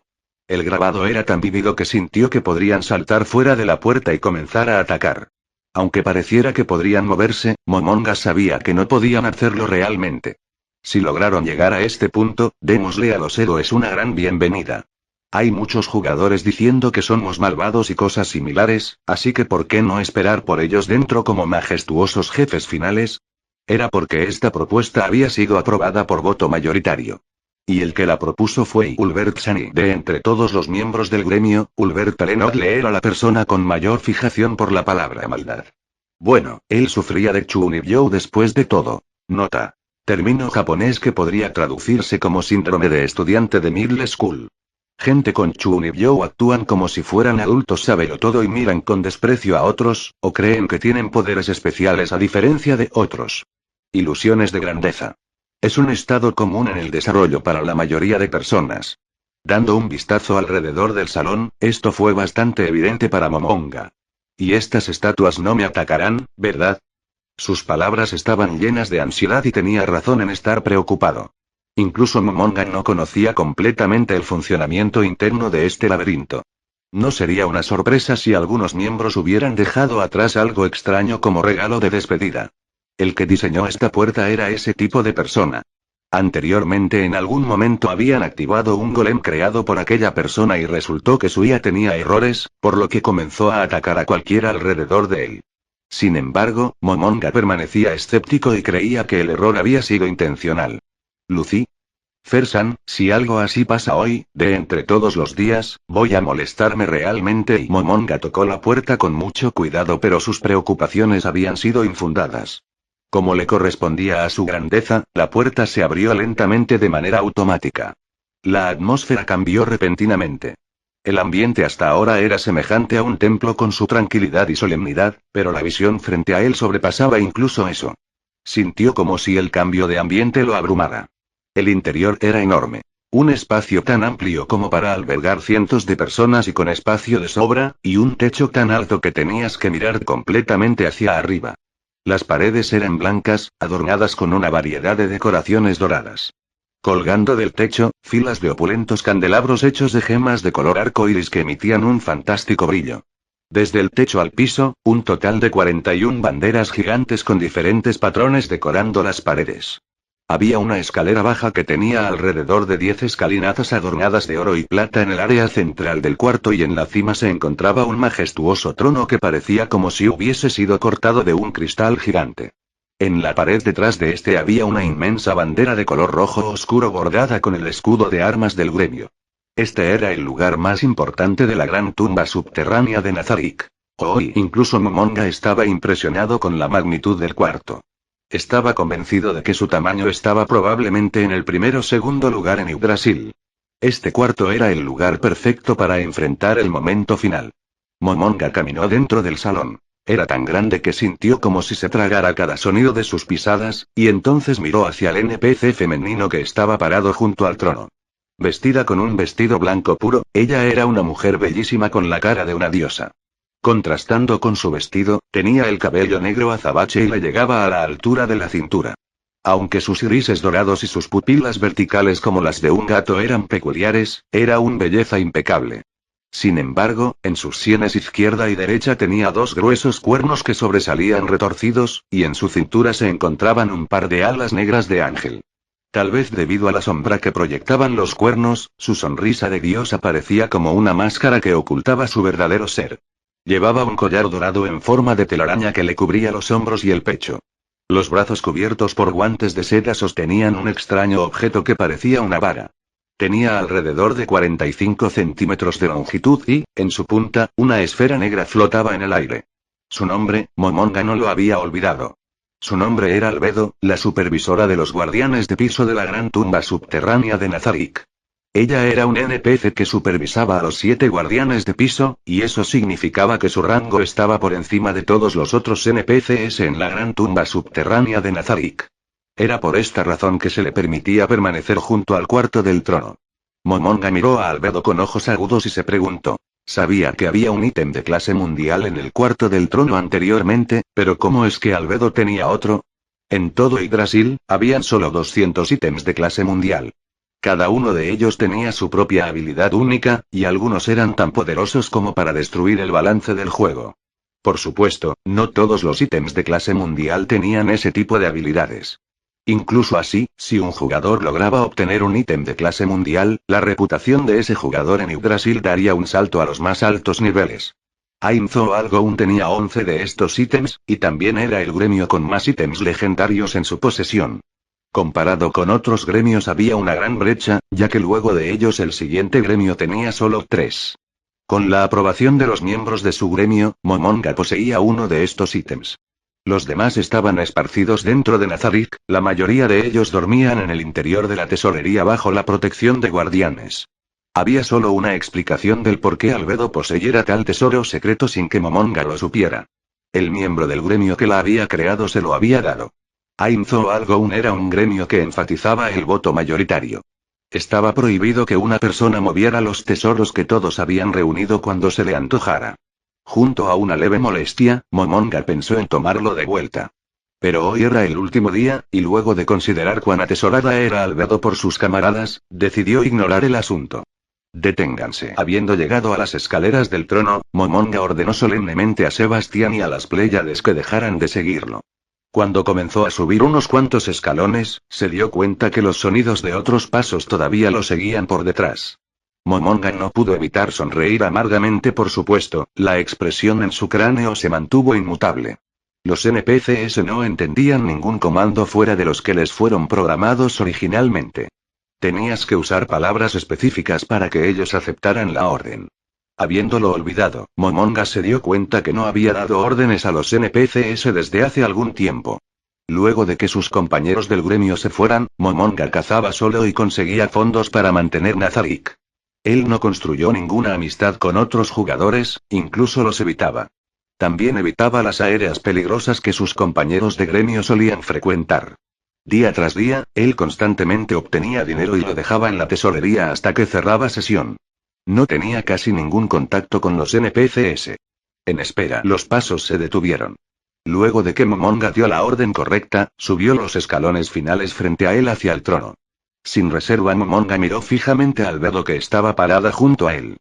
El grabado era tan vívido que sintió que podrían saltar fuera de la puerta y comenzar a atacar. Aunque pareciera que podrían moverse, Momonga sabía que no podían hacerlo realmente. Si lograron llegar a este punto, démosle a los héroes una gran bienvenida. Hay muchos jugadores diciendo que somos malvados y cosas similares, así que ¿por qué no esperar por ellos dentro como majestuosos jefes finales? Era porque esta propuesta había sido aprobada por voto mayoritario. Y el que la propuso fue Ulbert Sani. De entre todos los miembros del gremio, Ulbert Alenogle era la persona con mayor fijación por la palabra maldad. Bueno, él sufría de Chunibyo después de todo. Nota. Término japonés que podría traducirse como síndrome de estudiante de middle school. Gente con Chunibyo actúan como si fueran adultos sabelotodo y miran con desprecio a otros, o creen que tienen poderes especiales a diferencia de otros. Ilusiones de grandeza. Es un estado común en el desarrollo para la mayoría de personas. Dando un vistazo alrededor del salón, esto fue bastante evidente para Momonga. Y estas estatuas no me atacarán, ¿verdad? Sus palabras estaban llenas de ansiedad y tenía razón en estar preocupado. Incluso Momonga no conocía completamente el funcionamiento interno de este laberinto. No sería una sorpresa si algunos miembros hubieran dejado atrás algo extraño como regalo de despedida. El que diseñó esta puerta era ese tipo de persona. Anteriormente en algún momento habían activado un golem creado por aquella persona y resultó que su IA tenía errores, por lo que comenzó a atacar a cualquiera alrededor de él. Sin embargo, Momonga permanecía escéptico y creía que el error había sido intencional. Lucy. Fersan, si algo así pasa hoy, de entre todos los días, voy a molestarme realmente y Momonga tocó la puerta con mucho cuidado pero sus preocupaciones habían sido infundadas. Como le correspondía a su grandeza, la puerta se abrió lentamente de manera automática. La atmósfera cambió repentinamente. El ambiente hasta ahora era semejante a un templo con su tranquilidad y solemnidad, pero la visión frente a él sobrepasaba incluso eso. Sintió como si el cambio de ambiente lo abrumara. El interior era enorme. Un espacio tan amplio como para albergar cientos de personas y con espacio de sobra, y un techo tan alto que tenías que mirar completamente hacia arriba. Las paredes eran blancas, adornadas con una variedad de decoraciones doradas. Colgando del techo, filas de opulentos candelabros hechos de gemas de color arco iris que emitían un fantástico brillo. Desde el techo al piso, un total de 41 banderas gigantes con diferentes patrones decorando las paredes. Había una escalera baja que tenía alrededor de 10 escalinatas adornadas de oro y plata en el área central del cuarto y en la cima se encontraba un majestuoso trono que parecía como si hubiese sido cortado de un cristal gigante. En la pared detrás de este había una inmensa bandera de color rojo oscuro bordada con el escudo de armas del gremio. Este era el lugar más importante de la gran tumba subterránea de Nazarik. Hoy incluso Momonga estaba impresionado con la magnitud del cuarto. Estaba convencido de que su tamaño estaba probablemente en el primero o segundo lugar en Yggdrasil. Este cuarto era el lugar perfecto para enfrentar el momento final. Momonga caminó dentro del salón. Era tan grande que sintió como si se tragara cada sonido de sus pisadas, y entonces miró hacia el NPC femenino que estaba parado junto al trono. Vestida con un vestido blanco puro, ella era una mujer bellísima con la cara de una diosa. Contrastando con su vestido, tenía el cabello negro azabache y le llegaba a la altura de la cintura. Aunque sus irises dorados y sus pupilas verticales como las de un gato eran peculiares, era una belleza impecable. Sin embargo, en sus sienes izquierda y derecha tenía dos gruesos cuernos que sobresalían retorcidos, y en su cintura se encontraban un par de alas negras de ángel. Tal vez debido a la sombra que proyectaban los cuernos, su sonrisa de diosa parecía como una máscara que ocultaba su verdadero ser. Llevaba un collar dorado en forma de telaraña que le cubría los hombros y el pecho. Los brazos cubiertos por guantes de seda sostenían un extraño objeto que parecía una vara. Tenía alrededor de 45 centímetros de longitud y, en su punta, una esfera negra flotaba en el aire. Su nombre, Momonga no lo había olvidado. Su nombre era Albedo, la supervisora de los guardianes de piso de la gran tumba subterránea de Nazarik. Ella era un NPC que supervisaba a los 7 guardianes de piso, y eso significaba que su rango estaba por encima de todos los otros NPCs en la gran tumba subterránea de Nazarik. Era por esta razón que se le permitía permanecer junto al cuarto del trono. Momonga miró a Albedo con ojos agudos y se preguntó. Sabía que había un ítem de clase mundial en el cuarto del trono anteriormente, pero ¿cómo es que Albedo tenía otro? En todo Yggdrasil, habían solo 200 ítems de clase mundial. Cada uno de ellos tenía su propia habilidad única, y algunos eran tan poderosos como para destruir el balance del juego. Por supuesto, no todos los ítems de clase mundial tenían ese tipo de habilidades. Incluso así, si un jugador lograba obtener un ítem de clase mundial, la reputación de ese jugador en Yggdrasil daría un salto a los más altos niveles. Ainzo Algoun tenía 11 de estos ítems, y también era el gremio con más ítems legendarios en su posesión. Comparado con otros gremios había una gran brecha, ya que luego de ellos el siguiente gremio tenía solo 3. Con la aprobación de los miembros de su gremio, Momonga poseía uno de estos ítems. Los demás estaban esparcidos dentro de Nazarik, la mayoría de ellos dormían en el interior de la tesorería bajo la protección de guardianes. Había solo una explicación del por qué Albedo poseyera tal tesoro secreto sin que Momonga lo supiera. El miembro del gremio que la había creado se lo había dado. Ainzo Algoun era un gremio que enfatizaba el voto mayoritario. Estaba prohibido que una persona moviera los tesoros que todos habían reunido cuando se le antojara. Junto a una leve molestia, Momonga pensó en tomarlo de vuelta. Pero hoy era el último día, y luego de considerar cuán atesorada era Albedo por sus camaradas, decidió ignorar el asunto. Deténganse. Habiendo llegado a las escaleras del trono, Momonga ordenó solemnemente a Sebastián y a las Pléyades que dejaran de seguirlo. Cuando comenzó a subir unos cuantos escalones, se dio cuenta que los sonidos de otros pasos todavía lo seguían por detrás. Momonga no pudo evitar sonreír amargamente, por supuesto, la expresión en su cráneo se mantuvo inmutable. Los NPCs no entendían ningún comando fuera de los que les fueron programados originalmente. Tenías que usar palabras específicas para que ellos aceptaran la orden. Habiéndolo olvidado, Momonga se dio cuenta que no había dado órdenes a los NPCs desde hace algún tiempo. Luego de que sus compañeros del gremio se fueran, Momonga cazaba solo y conseguía fondos para mantener Nazarik. Él no construyó ninguna amistad con otros jugadores, incluso los evitaba. También evitaba las áreas peligrosas que sus compañeros de gremio solían frecuentar. Día tras día, él constantemente obtenía dinero y lo dejaba en la tesorería hasta que cerraba sesión. No tenía casi ningún contacto con los NPCs. En espera, los pasos se detuvieron. Luego de que Momonga dio la orden correcta, subió los escalones finales frente a él hacia el trono. Sin reserva Momonga miró fijamente a Albedo que estaba parada junto a él.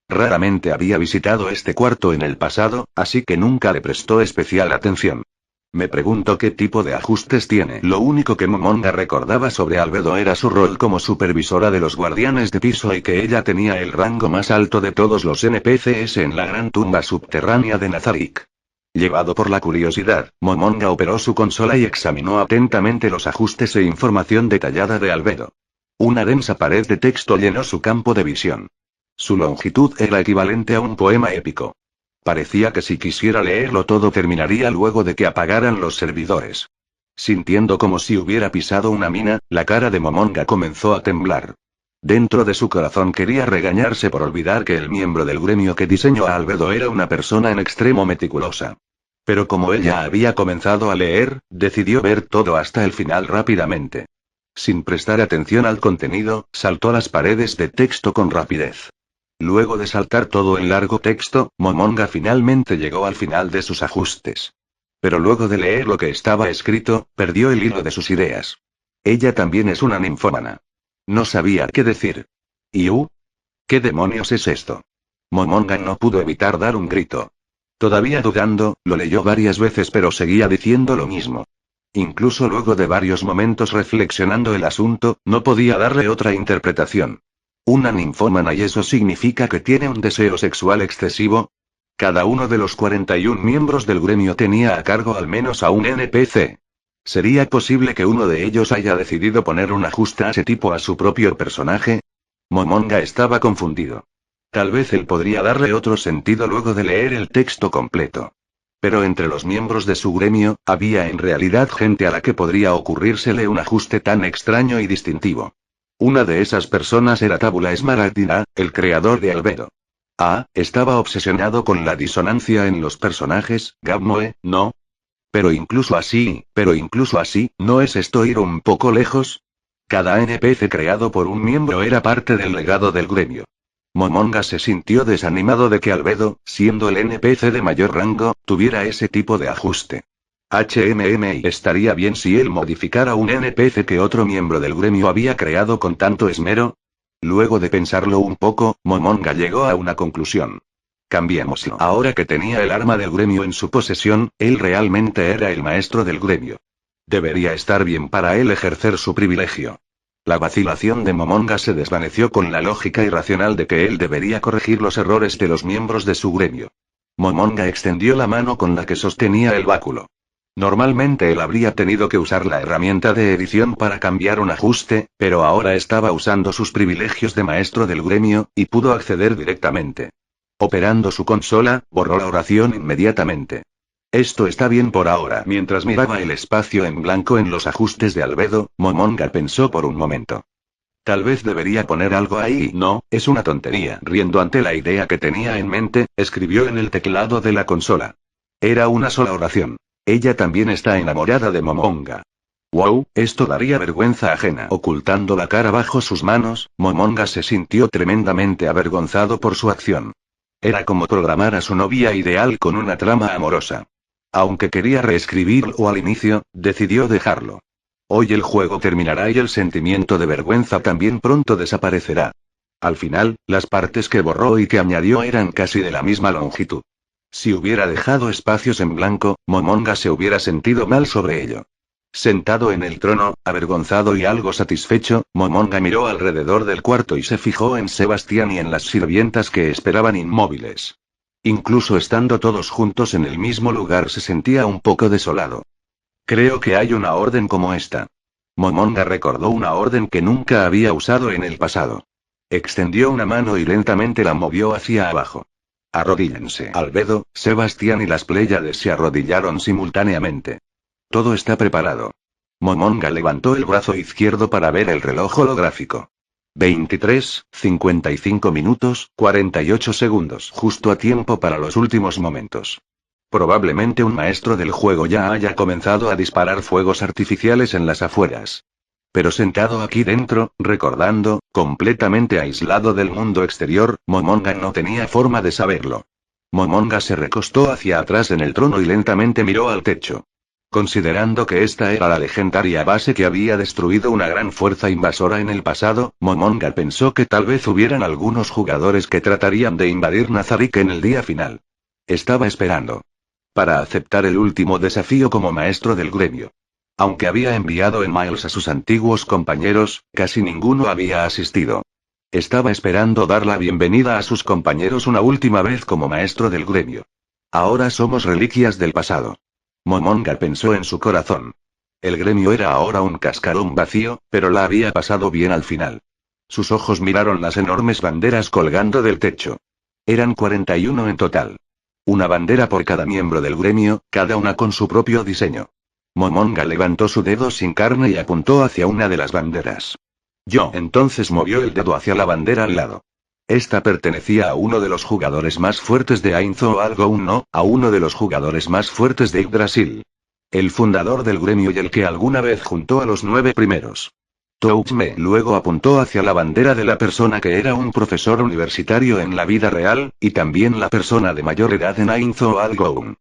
Raramente había visitado este cuarto en el pasado, así que nunca le prestó especial atención. Me pregunto qué tipo de ajustes tiene. Lo único que Momonga recordaba sobre Albedo era su rol como supervisora de los guardianes de piso y que ella tenía el rango más alto de todos los NPCs en la gran tumba subterránea de Nazarick. Llevado por la curiosidad, Momonga operó su consola y examinó atentamente los ajustes e información detallada de Albedo. Una densa pared de texto llenó su campo de visión. Su longitud era equivalente a un poema épico. Parecía que si quisiera leerlo todo terminaría luego de que apagaran los servidores. Sintiendo como si hubiera pisado una mina, la cara de Momonga comenzó a temblar. Dentro de su corazón quería regañarse por olvidar que el miembro del gremio que diseñó a Albedo era una persona en extremo meticulosa. Pero como ella había comenzado a leer, decidió ver todo hasta el final rápidamente. Sin prestar atención al contenido, saltó las paredes de texto con rapidez. Luego de saltar todo el largo texto, Momonga finalmente llegó al final de sus ajustes. Pero luego de leer lo que estaba escrito, perdió el hilo de sus ideas. Ella también es una ninfómana. No sabía qué decir. ¿Y qué demonios es esto? Momonga no pudo evitar dar un grito. Todavía dudando, lo leyó varias veces pero seguía diciendo lo mismo. Incluso luego de varios momentos reflexionando el asunto, no podía darle otra interpretación. ¿Una ninfómana y eso significa que tiene un deseo sexual excesivo? Cada uno de los 41 miembros del gremio tenía a cargo al menos a un NPC. ¿Sería posible que uno de ellos haya decidido poner un ajuste a ese tipo a su propio personaje? Momonga estaba confundido. Tal vez él podría darle otro sentido luego de leer el texto completo. Pero entre los miembros de su gremio, había en realidad gente a la que podría ocurrírsele un ajuste tan extraño y distintivo. Una de esas personas era Tabula Esmaragdina, el creador de Albedo. Estaba obsesionado con la disonancia en los personajes, Gabmoe, ¿no? Pero incluso así, ¿no es esto ir un poco lejos? Cada NPC creado por un miembro era parte del legado del gremio. Momonga se sintió desanimado de que Albedo, siendo el NPC de mayor rango, tuviera ese tipo de ajuste. ¿Estaría bien si él modificara un NPC que otro miembro del gremio había creado con tanto esmero? Luego de pensarlo un poco, Momonga llegó a una conclusión. Cambiémoslo. Ahora que tenía el arma del gremio en su posesión, él realmente era el maestro del gremio. Debería estar bien para él ejercer su privilegio. La vacilación de Momonga se desvaneció con la lógica irracional de que él debería corregir los errores de los miembros de su gremio. Momonga extendió la mano con la que sostenía el báculo. Normalmente él habría tenido que usar la herramienta de edición para cambiar un ajuste, pero ahora estaba usando sus privilegios de maestro del gremio, y pudo acceder directamente. Operando su consola, borró la oración inmediatamente. Esto está bien por ahora. Mientras miraba el espacio en blanco en los ajustes de Albedo, Momonga pensó por un momento. Tal vez debería poner algo ahí. No, es una tontería. Riendo ante la idea que tenía en mente, escribió en el teclado de la consola. Era una sola oración. Ella también está enamorada de Momonga. Wow, esto daría vergüenza ajena. Ocultando la cara bajo sus manos, Momonga se sintió tremendamente avergonzado por su acción. Era como programar a su novia ideal con una trama amorosa. Aunque quería reescribirlo al inicio, decidió dejarlo. Hoy el juego terminará y el sentimiento de vergüenza también pronto desaparecerá. Al final, las partes que borró y que añadió eran casi de la misma longitud. Si hubiera dejado espacios en blanco, Momonga se hubiera sentido mal sobre ello. Sentado en el trono, avergonzado y algo satisfecho, Momonga miró alrededor del cuarto y se fijó en Sebastián y en las sirvientas que esperaban inmóviles. Incluso estando todos juntos en el mismo lugar se sentía un poco desolado. Creo que hay una orden como esta. Momonga recordó una orden que nunca había usado en el pasado. Extendió una mano y lentamente la movió hacia abajo. Arrodíllense. Albedo, Sebastián y las Pléyades se arrodillaron simultáneamente. Todo está preparado. Momonga levantó el brazo izquierdo para ver el reloj holográfico. 23:55 minutos, 48 segundos. Justo a tiempo para los últimos momentos. Probablemente un maestro del juego ya haya comenzado a disparar fuegos artificiales en las afueras. Pero sentado aquí dentro, recordando, completamente aislado del mundo exterior, Momonga no tenía forma de saberlo. Momonga se recostó hacia atrás en el trono y lentamente miró al techo. Considerando que esta era la legendaria base que había destruido una gran fuerza invasora en el pasado, Momonga pensó que tal vez hubieran algunos jugadores que tratarían de invadir Nazarick en el día final. Estaba esperando para aceptar el último desafío como maestro del gremio. Aunque había enviado emails a sus antiguos compañeros, casi ninguno había asistido. Estaba esperando dar la bienvenida a sus compañeros una última vez como maestro del gremio. Ahora somos reliquias del pasado. Momonga pensó en su corazón. El gremio era ahora un cascarón vacío, pero la había pasado bien al final. Sus ojos miraron las enormes banderas colgando del techo. Eran 41 en total. Una bandera por cada miembro del gremio, cada una con su propio diseño. Momonga levantó su dedo sin carne y apuntó hacia una de las banderas. Entonces movió el dedo hacia la bandera al lado. Esta pertenecía a uno de los jugadores más fuertes de Ainzo o algo no, a uno de los jugadores más fuertes de Yggdrasil. El fundador del gremio y el que alguna vez juntó a los 9 primeros. Touchme luego apuntó hacia la bandera de la persona que era un profesor universitario en la vida real, y también la persona de mayor edad en Ainzo o algo.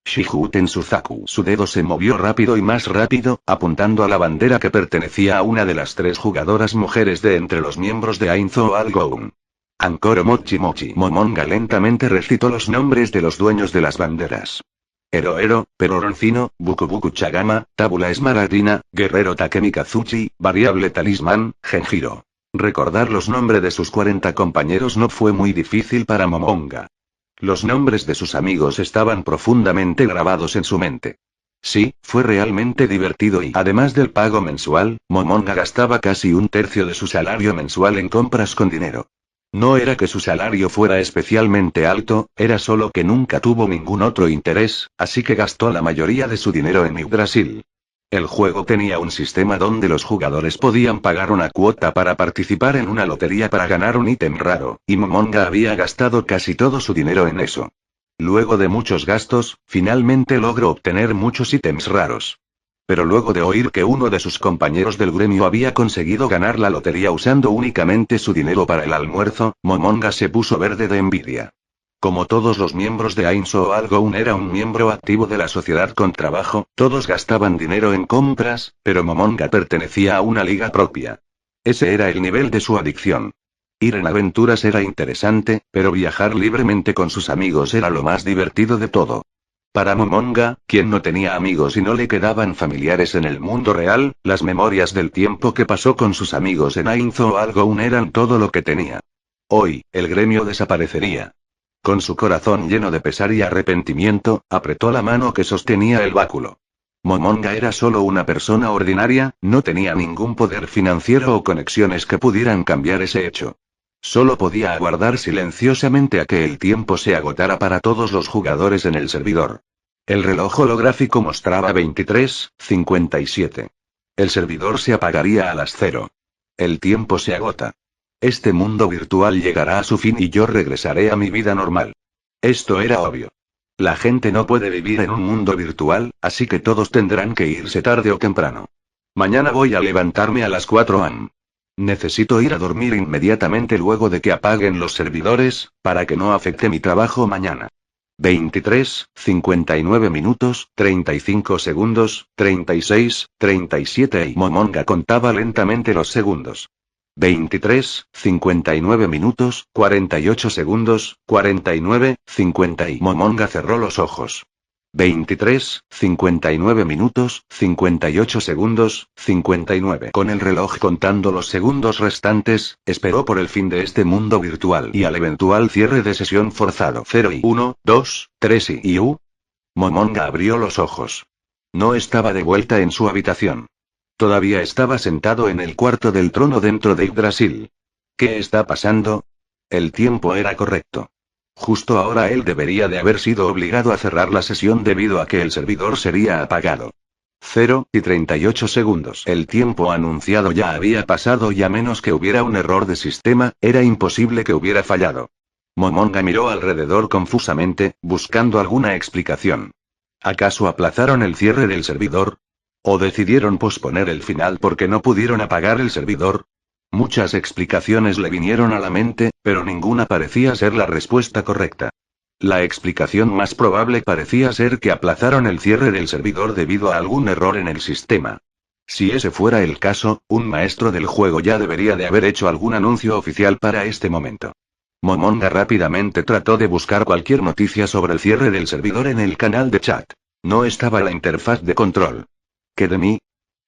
Shihuten Suzaku. Su dedo se movió rápido y más rápido, apuntando a la bandera que pertenecía a una de las 3 jugadoras mujeres de entre los miembros de Ainzo o algo. Ankoro Mochi Mochi. Momonga lentamente recitó los nombres de los dueños de las banderas. Ero, Peroroncino, Buku Buku Chagama, Tábula Esmaradina, Guerrero Takemi Kazuchi, Variable Talismán, Genjiro. Recordar los nombres de sus 40 compañeros no fue muy difícil para Momonga. Los nombres de sus amigos estaban profundamente grabados en su mente. Sí, fue realmente divertido y, además del pago mensual, Momonga gastaba casi un tercio de su salario mensual en compras con dinero. No era que su salario fuera especialmente alto, era solo que nunca tuvo ningún otro interés, así que gastó la mayoría de su dinero en Yggdrasil. El juego tenía un sistema donde los jugadores podían pagar una cuota para participar en una lotería para ganar un ítem raro, y Momonga había gastado casi todo su dinero en eso. Luego de muchos gastos, finalmente logró obtener muchos ítems raros. Pero luego de oír que uno de sus compañeros del gremio había conseguido ganar la lotería usando únicamente su dinero para el almuerzo, Momonga se puso verde de envidia. Como todos los miembros de Ainzo o algo era un miembro activo de la sociedad con trabajo, todos gastaban dinero en compras, pero Momonga pertenecía a una liga propia. Ese era el nivel de su adicción. Ir en aventuras era interesante, pero viajar libremente con sus amigos era lo más divertido de todo. Para Momonga, quien no tenía amigos y no le quedaban familiares en el mundo real, las memorias del tiempo que pasó con sus amigos en Ainzo o algo eran todo lo que tenía. Hoy, el gremio desaparecería. Con su corazón lleno de pesar y arrepentimiento, apretó la mano que sostenía el báculo. Momonga era solo una persona ordinaria, no tenía ningún poder financiero o conexiones que pudieran cambiar ese hecho. Solo podía aguardar silenciosamente a que el tiempo se agotara para todos los jugadores en el servidor. El reloj holográfico mostraba 23:57. El servidor se apagaría a las 0. El tiempo se agota. Este mundo virtual llegará a su fin y yo regresaré a mi vida normal. Esto era obvio. La gente no puede vivir en un mundo virtual, así que todos tendrán que irse tarde o temprano. Mañana voy a levantarme a las 4 am. Necesito ir a dormir inmediatamente luego de que apaguen los servidores, para que no afecte mi trabajo mañana. 23:59 minutos, 35 segundos, 36, 37 y Momonga contaba lentamente los segundos. 23:59 minutos, 48 segundos, 49, 50 y Momonga cerró los ojos. 23:59 minutos, 58 segundos, 59. Con el reloj contando los segundos restantes, esperó por el fin de este mundo virtual y al eventual cierre de sesión forzado. 0 y 1, 2, 3 y Momonga abrió los ojos. No estaba de vuelta en su habitación. Todavía estaba sentado en el cuarto del trono dentro de Yggdrasil. ¿Qué está pasando? El tiempo era correcto. Justo ahora él debería de haber sido obligado a cerrar la sesión debido a que el servidor sería apagado. 0 y 38 segundos. El tiempo anunciado ya había pasado y a menos que hubiera un error de sistema, era imposible que hubiera fallado. Momonga miró alrededor confusamente, buscando alguna explicación. ¿Acaso aplazaron el cierre del servidor? ¿O decidieron posponer el final porque no pudieron apagar el servidor? Muchas explicaciones le vinieron a la mente, pero ninguna parecía ser la respuesta correcta. La explicación más probable parecía ser que aplazaron el cierre del servidor debido a algún error en el sistema. Si ese fuera el caso, un maestro del juego ya debería de haber hecho algún anuncio oficial para este momento. Momonga rápidamente trató de buscar cualquier noticia sobre el cierre del servidor en el canal de chat. No estaba la interfaz de control. ¿Qué de mí?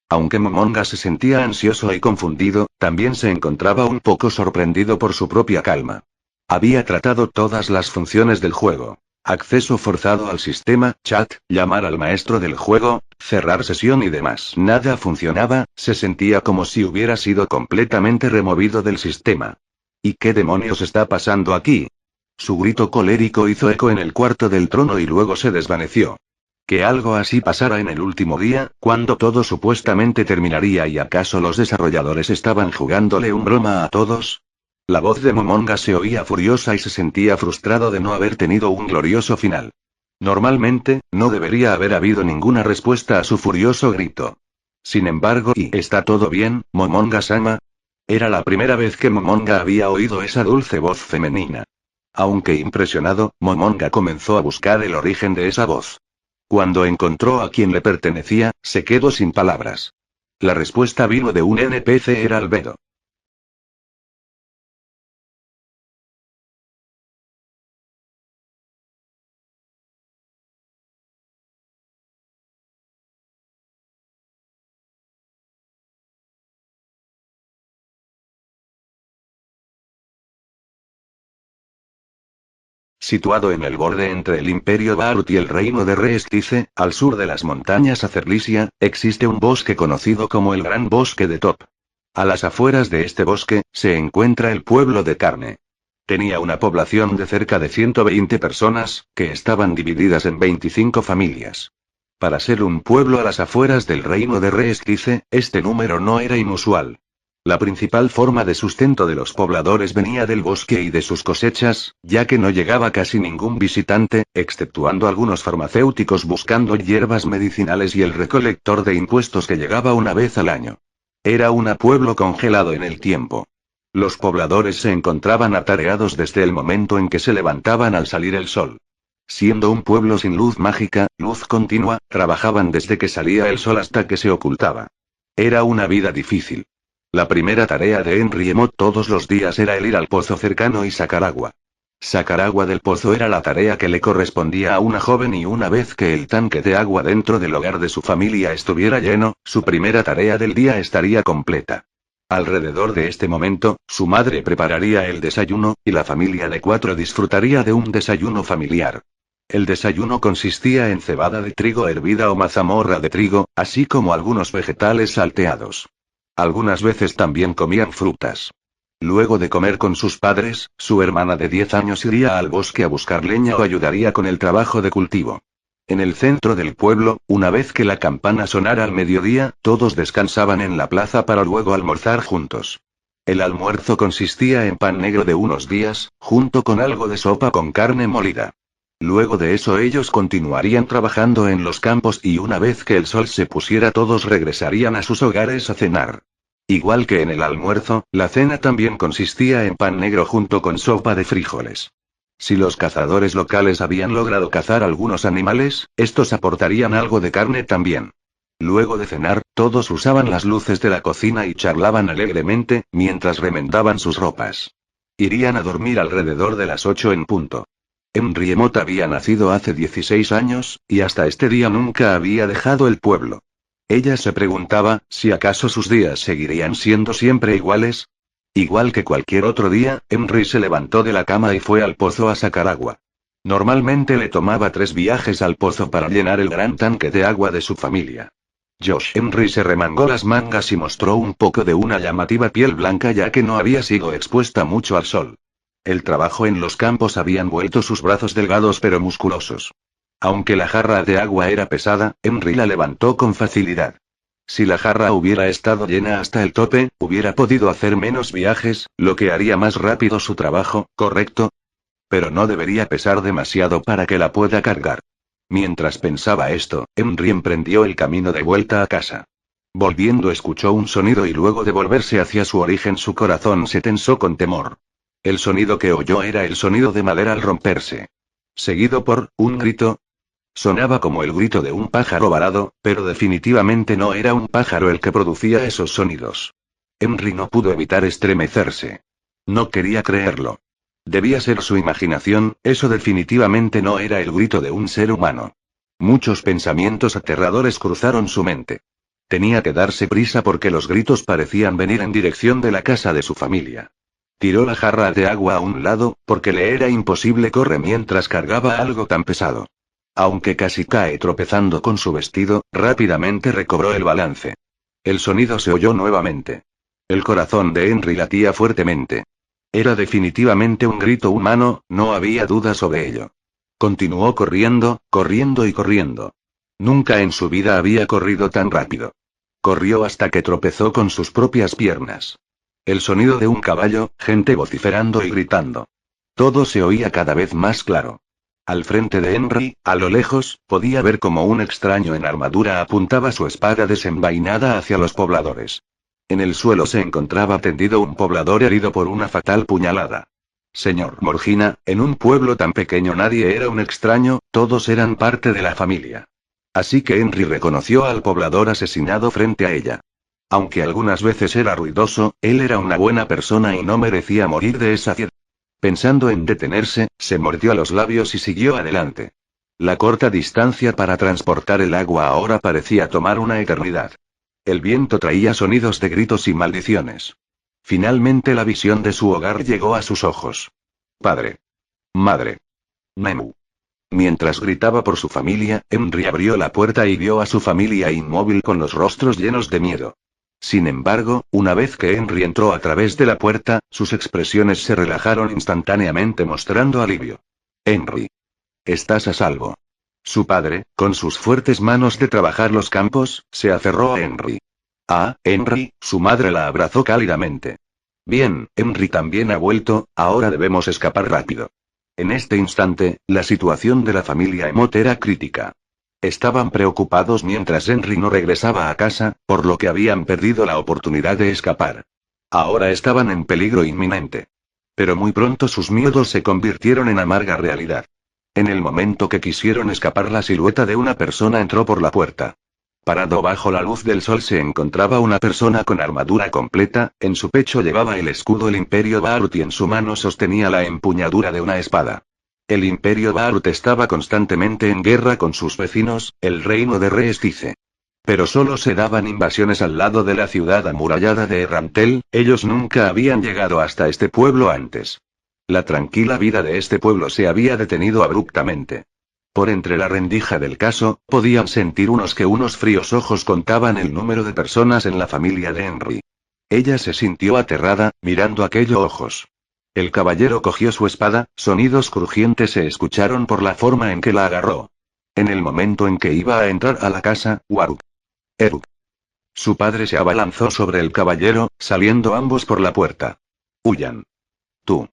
Aunque Momonga se sentía ansioso y confundido, también se encontraba un poco sorprendido por su propia calma. Había tratado todas las funciones del juego. Acceso forzado al sistema, chat, llamar al maestro del juego, cerrar sesión y demás. Nada funcionaba, se sentía como si hubiera sido completamente removido del sistema. ¿Y qué demonios está pasando aquí? Su grito colérico hizo eco en el cuarto del trono y luego se desvaneció. Que algo así pasara en el último día, cuando todo supuestamente terminaría y acaso los desarrolladores estaban jugándole un broma a todos. La voz de Momonga se oía furiosa y se sentía frustrado de no haber tenido un glorioso final. Normalmente, no debería haber habido ninguna respuesta a su furioso grito. Sin embargo, ¿y está todo bien, Momonga-sama? Era la primera vez que Momonga había oído esa dulce voz femenina. Aunque impresionado, Momonga comenzó a buscar el origen de esa voz. Cuando encontró a quien le pertenecía, se quedó sin palabras. La respuesta vino de un NPC, era Albedo. Situado en el borde entre el Imperio Barut y el reino de Reestice, al sur de las montañas Acerlisia, existe un bosque conocido como el Gran Bosque de Top. A las afueras de este bosque, se encuentra el pueblo de Carne. Tenía una población de cerca de 120 personas, que estaban divididas en 25 familias. Para ser un pueblo a las afueras del reino de Reestice, este número no era inusual. La principal forma de sustento de los pobladores venía del bosque y de sus cosechas, ya que no llegaba casi ningún visitante, exceptuando algunos farmacéuticos buscando hierbas medicinales y el recolector de impuestos que llegaba una vez al año. Era un pueblo congelado en el tiempo. Los pobladores se encontraban atareados desde el momento en que se levantaban al salir el sol. Siendo un pueblo sin luz mágica, luz continua, trabajaban desde que salía el sol hasta que se ocultaba. Era una vida difícil. La primera tarea de Henry Emot todos los días era el ir al pozo cercano y sacar agua. Sacar agua del pozo era la tarea que le correspondía a una joven y una vez que el tanque de agua dentro del hogar de su familia estuviera lleno, su primera tarea del día estaría completa. Alrededor de este momento, su madre prepararía el desayuno, y la familia de 4 disfrutaría de un desayuno familiar. El desayuno consistía en cebada de trigo hervida o mazamorra de trigo, así como algunos vegetales salteados. Algunas veces también comían frutas. Luego de comer con sus padres, su hermana de 10 años iría al bosque a buscar leña o ayudaría con el trabajo de cultivo. En el centro del pueblo, una vez que la campana sonara al mediodía, todos descansaban en la plaza para luego almorzar juntos. El almuerzo consistía en pan negro de unos días, junto con algo de sopa con carne molida. Luego de eso ellos continuarían trabajando en los campos y una vez que el sol se pusiera todos regresarían a sus hogares a cenar. Igual que en el almuerzo, la cena también consistía en pan negro junto con sopa de frijoles. Si los cazadores locales habían logrado cazar algunos animales, estos aportarían algo de carne también. Luego de cenar, todos usaban las luces de la cocina y charlaban alegremente, mientras remendaban sus ropas. Irían a dormir alrededor de las 8 en punto. Henry Emot había nacido hace 16 años, y hasta este día nunca había dejado el pueblo. Ella se preguntaba, si acaso sus días seguirían siendo siempre iguales. Igual que cualquier otro día, Henry se levantó de la cama y fue al pozo a sacar agua. Normalmente le tomaba 3 viajes al pozo para llenar el gran tanque de agua de su familia. Josh Henry se remangó las mangas y mostró un poco de una llamativa piel blanca ya que no había sido expuesta mucho al sol. El trabajo en los campos habían vuelto sus brazos delgados pero musculosos. Aunque la jarra de agua era pesada, Henry la levantó con facilidad. Si la jarra hubiera estado llena hasta el tope, hubiera podido hacer menos viajes, lo que haría más rápido su trabajo, ¿correcto? Pero no debería pesar demasiado para que la pueda cargar. Mientras pensaba esto, Henry emprendió el camino de vuelta a casa. Volviendo escuchó un sonido y luego de volverse hacia su origen su corazón se tensó con temor. El sonido que oyó era el sonido de madera al romperse. seguido por un grito. Sonaba como el grito de un pájaro varado, pero definitivamente no era un pájaro el que producía esos sonidos. Henry no pudo evitar estremecerse. No quería creerlo. Debía ser su imaginación, eso definitivamente no era el grito de un ser humano. Muchos pensamientos aterradores cruzaron su mente. Tenía que darse prisa porque los gritos parecían venir en dirección de la casa de su familia. Tiró la jarra de agua a un lado, porque le era imposible correr mientras cargaba algo tan pesado. Aunque casi cae tropezando con su vestido, rápidamente recobró el balance. El sonido se oyó nuevamente. El corazón de Henry latía fuertemente. Era definitivamente un grito humano, no había duda sobre ello. Continuó corriendo, corriendo y corriendo. Nunca en su vida había corrido tan rápido. Corrió hasta que tropezó con sus propias piernas. El sonido de un caballo, gente vociferando y gritando. Todo se oía cada vez más claro. Al frente de Henry, a lo lejos, podía ver como un extraño en armadura apuntaba su espada desenvainada hacia los pobladores. En el suelo se encontraba tendido un poblador herido por una fatal puñalada. Señor Morgina, en un pueblo tan pequeño nadie era un extraño, todos eran parte de la familia. Así que Henry reconoció al poblador asesinado frente a ella. Aunque algunas veces era ruidoso, él era una buena persona y no merecía morir de esa ciedad. Pensando en detenerse, se mordió los labios y siguió adelante. La corta distancia para transportar el agua ahora parecía tomar una eternidad. El viento traía sonidos de gritos y maldiciones. Finalmente la visión de su hogar llegó a sus ojos. Padre. Madre. Nemu. Mientras gritaba por su familia, Henry abrió la puerta y vio a su familia inmóvil con los rostros llenos de miedo. Sin embargo, una vez que Henry entró a través de la puerta, sus expresiones se relajaron instantáneamente mostrando alivio. Henry. Estás a salvo. Su padre, con sus fuertes manos de trabajar los campos, se aferró a Henry. Ah, Henry, su madre la abrazó cálidamente. Bien, Henry también ha vuelto, ahora debemos escapar rápido. En este instante, la situación de la familia Emot era crítica. Estaban preocupados mientras Henry no regresaba a casa, por lo que habían perdido la oportunidad de escapar. Ahora estaban en peligro inminente. Pero muy pronto sus miedos se convirtieron en amarga realidad. En el momento que quisieron escapar, la silueta de una persona entró por la puerta. Parado bajo la luz del sol se encontraba una persona con armadura completa, en su pecho llevaba el escudo del Imperio Bahrut y en su mano sostenía la empuñadura de una espada. El Imperio Bahrut estaba constantemente en guerra con sus vecinos, el reino de Reestice. Pero solo se daban invasiones al lado de la ciudad amurallada de Errantel, ellos nunca habían llegado hasta este pueblo antes. La tranquila vida de este pueblo se había detenido abruptamente. Por entre la rendija del caso, podían sentir unos fríos ojos contaban el número de personas en la familia de Henry. Ella se sintió aterrada, mirando aquellos ojos. El caballero cogió su espada, sonidos crujientes se escucharon por la forma en que la agarró. En el momento en que iba a entrar a la casa, Waruk. Eruk. Su padre se abalanzó sobre el caballero, saliendo ambos por la puerta. Huyan. Tú.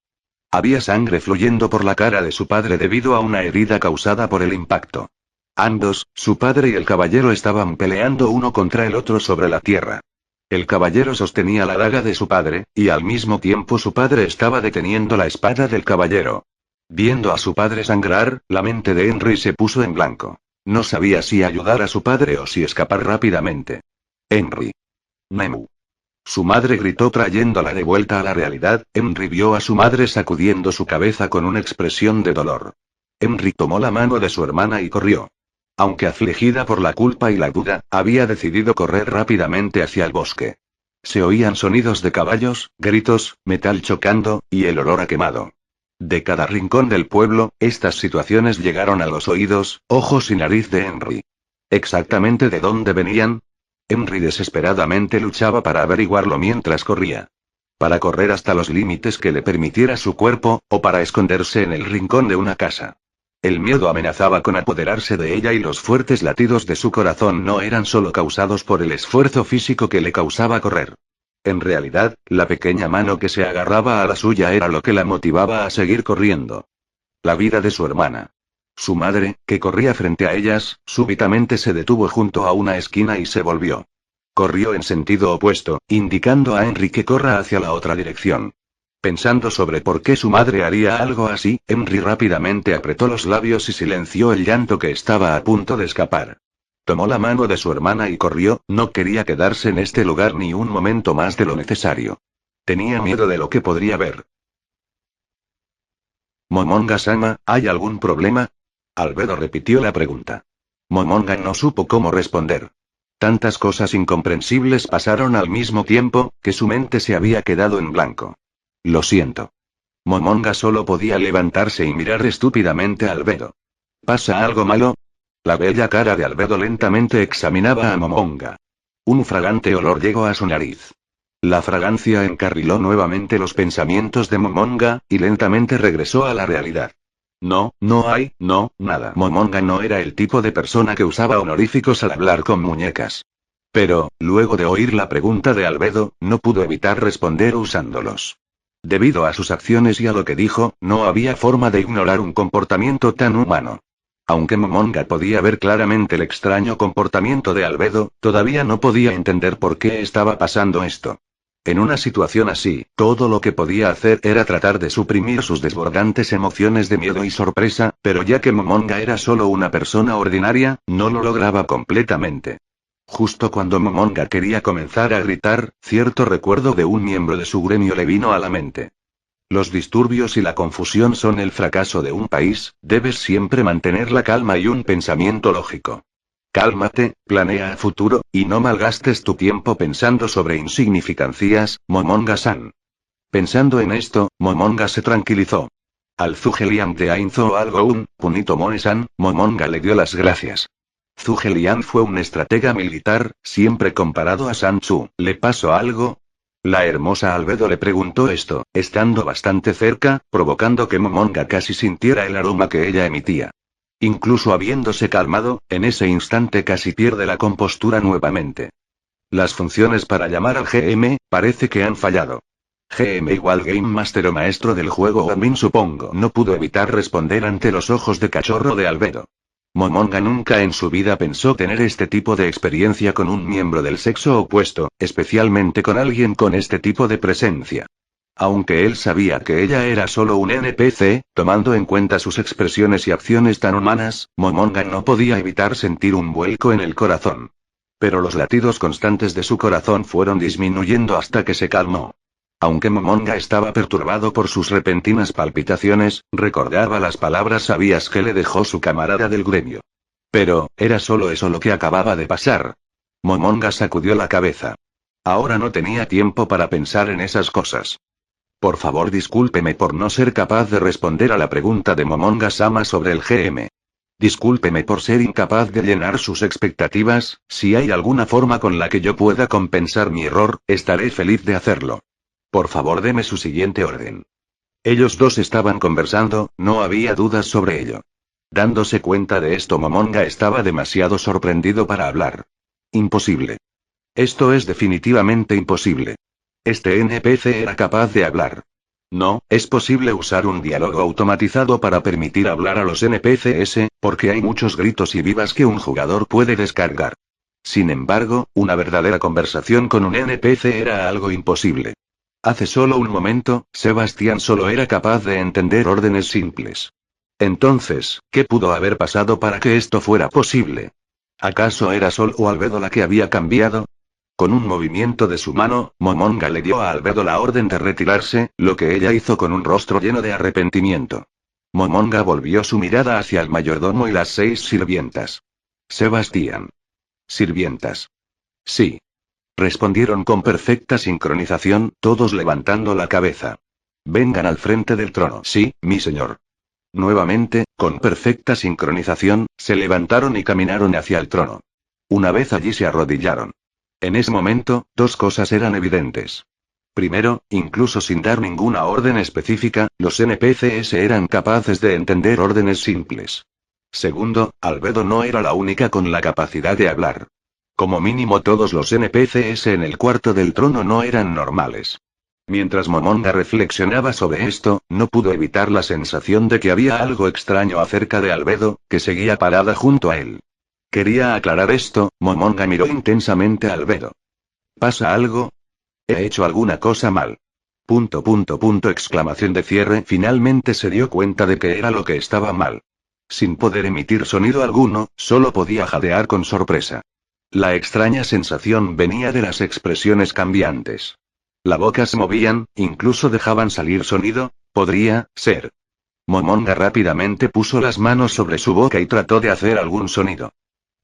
Había sangre fluyendo por la cara de su padre debido a una herida causada por el impacto. Ambos, su padre y el caballero estaban peleando uno contra el otro sobre la tierra. El caballero sostenía la daga de su padre, y al mismo tiempo su padre estaba deteniendo la espada del caballero. Viendo a su padre sangrar, la mente de Henry se puso en blanco. No sabía si ayudar a su padre o si escapar rápidamente. Henry. Nemu. Su madre gritó trayéndola de vuelta a la realidad. Henry vio a su madre sacudiendo su cabeza con una expresión de dolor. Henry tomó la mano de su hermana y corrió. Aunque afligida por la culpa y la duda, había decidido correr rápidamente hacia el bosque. Se oían sonidos de caballos, gritos, metal chocando, y el olor a quemado. De cada rincón del pueblo, estas situaciones llegaron a los oídos, ojos y nariz de Henry. ¿Exactamente de dónde venían? Henry desesperadamente luchaba para averiguarlo mientras corría. Para correr hasta los límites que le permitiera su cuerpo, o para esconderse en el rincón de una casa. El miedo amenazaba con apoderarse de ella y los fuertes latidos de su corazón no eran solo causados por el esfuerzo físico que le causaba correr. En realidad, la pequeña mano que se agarraba a la suya era lo que la motivaba a seguir corriendo. La vida de su hermana. Su madre, que corría frente a ellas, súbitamente se detuvo junto a una esquina y se volvió. Corrió en sentido opuesto, indicando a Henry que corra hacia la otra dirección. Pensando sobre por qué su madre haría algo así, Henry rápidamente apretó los labios y silenció el llanto que estaba a punto de escapar. Tomó la mano de su hermana y corrió, no quería quedarse en este lugar ni un momento más de lo necesario. Tenía miedo de lo que podría ver. Momonga-sama, ¿hay algún problema? Albedo repitió la pregunta. Momonga no supo cómo responder. Tantas cosas incomprensibles pasaron al mismo tiempo, que su mente se había quedado en blanco. Lo siento. Momonga solo podía levantarse y mirar estúpidamente a Albedo. ¿Pasa algo malo? La bella cara de Albedo lentamente examinaba a Momonga. Un fragante olor llegó a su nariz. La fragancia encarriló nuevamente los pensamientos de Momonga, y lentamente regresó a la realidad. No, nada. Momonga no era el tipo de persona que usaba honoríficos al hablar con muñecas. Pero, luego de oír la pregunta de Albedo, no pudo evitar responder usándolos. Debido a sus acciones y a lo que dijo, no había forma de ignorar un comportamiento tan humano. Aunque Momonga podía ver claramente el extraño comportamiento de Albedo, todavía no podía entender por qué estaba pasando esto. En una situación así, todo lo que podía hacer era tratar de suprimir sus desbordantes emociones de miedo y sorpresa, pero ya que Momonga era solo una persona ordinaria, no lo lograba completamente. Justo cuando Momonga quería comenzar a gritar, cierto recuerdo de un miembro de su gremio le vino a la mente. Los disturbios y la confusión son el fracaso de un país, debes siempre mantener la calma y un pensamiento lógico. Cálmate, planea a futuro, y no malgastes tu tiempo pensando sobre insignificancias, Momonga-san. Pensando en esto, Momonga se tranquilizó. Al Zhuge de Ainzo Algoun, Punito Moe-san, Momonga le dio las gracias. Zhuge Liang fue un estratega militar, siempre comparado a Sanchu. ¿Le pasó algo? La hermosa Albedo le preguntó esto, estando bastante cerca, provocando que Momonga casi sintiera el aroma que ella emitía. Incluso habiéndose calmado, en ese instante casi pierde la compostura nuevamente. Las funciones para llamar al GM, parece que han fallado. GM igual Game Master o maestro del juego o admin supongo. No pudo evitar responder ante los ojos de cachorro de Albedo. Momonga nunca en su vida pensó tener este tipo de experiencia con un miembro del sexo opuesto, especialmente con alguien con este tipo de presencia. Aunque él sabía que ella era solo un NPC, tomando en cuenta sus expresiones y acciones tan humanas, Momonga no podía evitar sentir un vuelco en el corazón. Pero los latidos constantes de su corazón fueron disminuyendo hasta que se calmó. Aunque Momonga estaba perturbado por sus repentinas palpitaciones, recordaba las palabras sabias que le dejó su camarada del gremio. Pero, ¿era solo eso lo que acababa de pasar? Momonga sacudió la cabeza. Ahora no tenía tiempo para pensar en esas cosas. Por favor, discúlpeme por no ser capaz de responder a la pregunta de Momonga-sama sobre el GM. Discúlpeme por ser incapaz de llenar sus expectativas, si hay alguna forma con la que yo pueda compensar mi error, estaré feliz de hacerlo. Por favor, deme su siguiente orden. Ellos dos estaban conversando, no había dudas sobre ello. Dándose cuenta de esto, Momonga estaba demasiado sorprendido para hablar. Imposible. Esto es definitivamente imposible. Este NPC era capaz de hablar. No, es posible usar un diálogo automatizado para permitir hablar a los NPCs, porque hay muchos gritos y vivas que un jugador puede descargar. Sin embargo, una verdadera conversación con un NPC era algo imposible. Hace solo un momento, Sebastián solo era capaz de entender órdenes simples. Entonces, ¿qué pudo haber pasado para que esto fuera posible? ¿Acaso era solo Albedo la que había cambiado? Con un movimiento de su mano, Momonga le dio a Albedo la orden de retirarse, lo que ella hizo con un rostro lleno de arrepentimiento. Momonga volvió su mirada hacia el mayordomo y las 6 sirvientas. Sebastián. Sirvientas. Sí. Respondieron con perfecta sincronización, todos levantando la cabeza. Vengan al frente del trono. Sí, mi señor. Nuevamente, con perfecta sincronización, se levantaron y caminaron hacia el trono. Una vez allí se arrodillaron. En ese momento, dos cosas eran evidentes. Primero, incluso sin dar ninguna orden específica, los NPCs eran capaces de entender órdenes simples. Segundo, Albedo no era la única con la capacidad de hablar. Como mínimo todos los NPCs en el cuarto del trono no eran normales. Mientras Momonga reflexionaba sobre esto, no pudo evitar la sensación de que había algo extraño acerca de Albedo, que seguía parada junto a él. Quería aclarar esto, Momonga miró intensamente a Albedo. ¿Pasa algo? ¿He hecho alguna cosa mal? Exclamación de cierre. Finalmente se dio cuenta de que era lo que estaba mal. Sin poder emitir sonido alguno, solo podía jadear con sorpresa. La extraña sensación venía de las expresiones cambiantes. La boca se movían, incluso dejaban salir sonido. Podría ser. Momonga rápidamente puso las manos sobre su boca y trató de hacer algún sonido.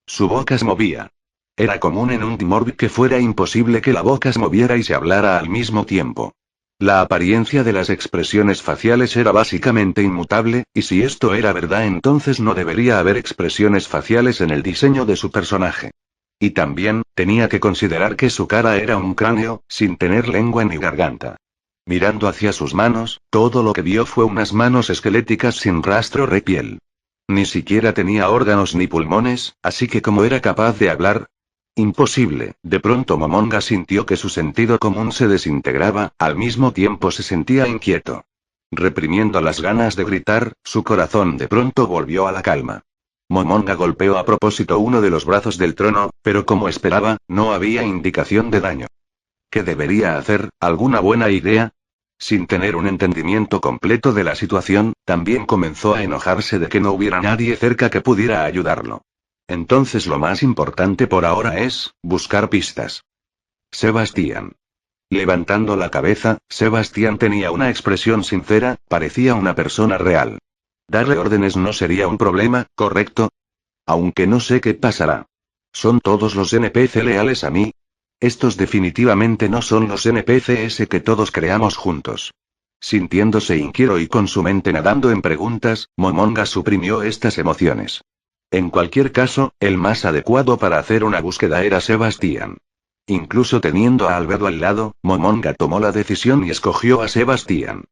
Su boca se movía. Era común en un Dimorph que fuera imposible que la boca se moviera y se hablara al mismo tiempo. La apariencia de las expresiones faciales era básicamente inmutable, y si esto era verdad entonces no debería haber expresiones faciales en el diseño de su personaje. Y también, tenía que considerar que su cara era un cráneo, sin tener lengua ni garganta. Mirando hacia sus manos, todo lo que vio fue unas manos esqueléticas sin rastro de piel. Ni siquiera tenía órganos ni pulmones, así que ¿cómo era capaz de hablar? Imposible. De pronto Momonga sintió que su sentido común se desintegraba, al mismo tiempo se sentía inquieto. Reprimiendo las ganas de gritar, su corazón de pronto volvió a la calma. Momonga golpeó a propósito uno de los brazos del trono, pero como esperaba, no había indicación de daño. ¿Qué debería hacer? ¿Alguna buena idea? Sin tener un entendimiento completo de la situación, también comenzó a enojarse de que no hubiera nadie cerca que pudiera ayudarlo. Entonces lo más importante por ahora es, buscar pistas. Sebastián. Levantando la cabeza, Sebastián tenía una expresión sincera, parecía una persona real. Darle órdenes no sería un problema, ¿correcto? Aunque no sé qué pasará. ¿Son todos los NPC leales a mí? Estos definitivamente no son los NPCs que todos creamos juntos. Sintiéndose inquieto y con su mente nadando en preguntas, Momonga suprimió estas emociones. En cualquier caso, el más adecuado para hacer una búsqueda era Sebastián. Incluso teniendo a Albedo al lado, Momonga tomó la decisión y escogió a Sebastián.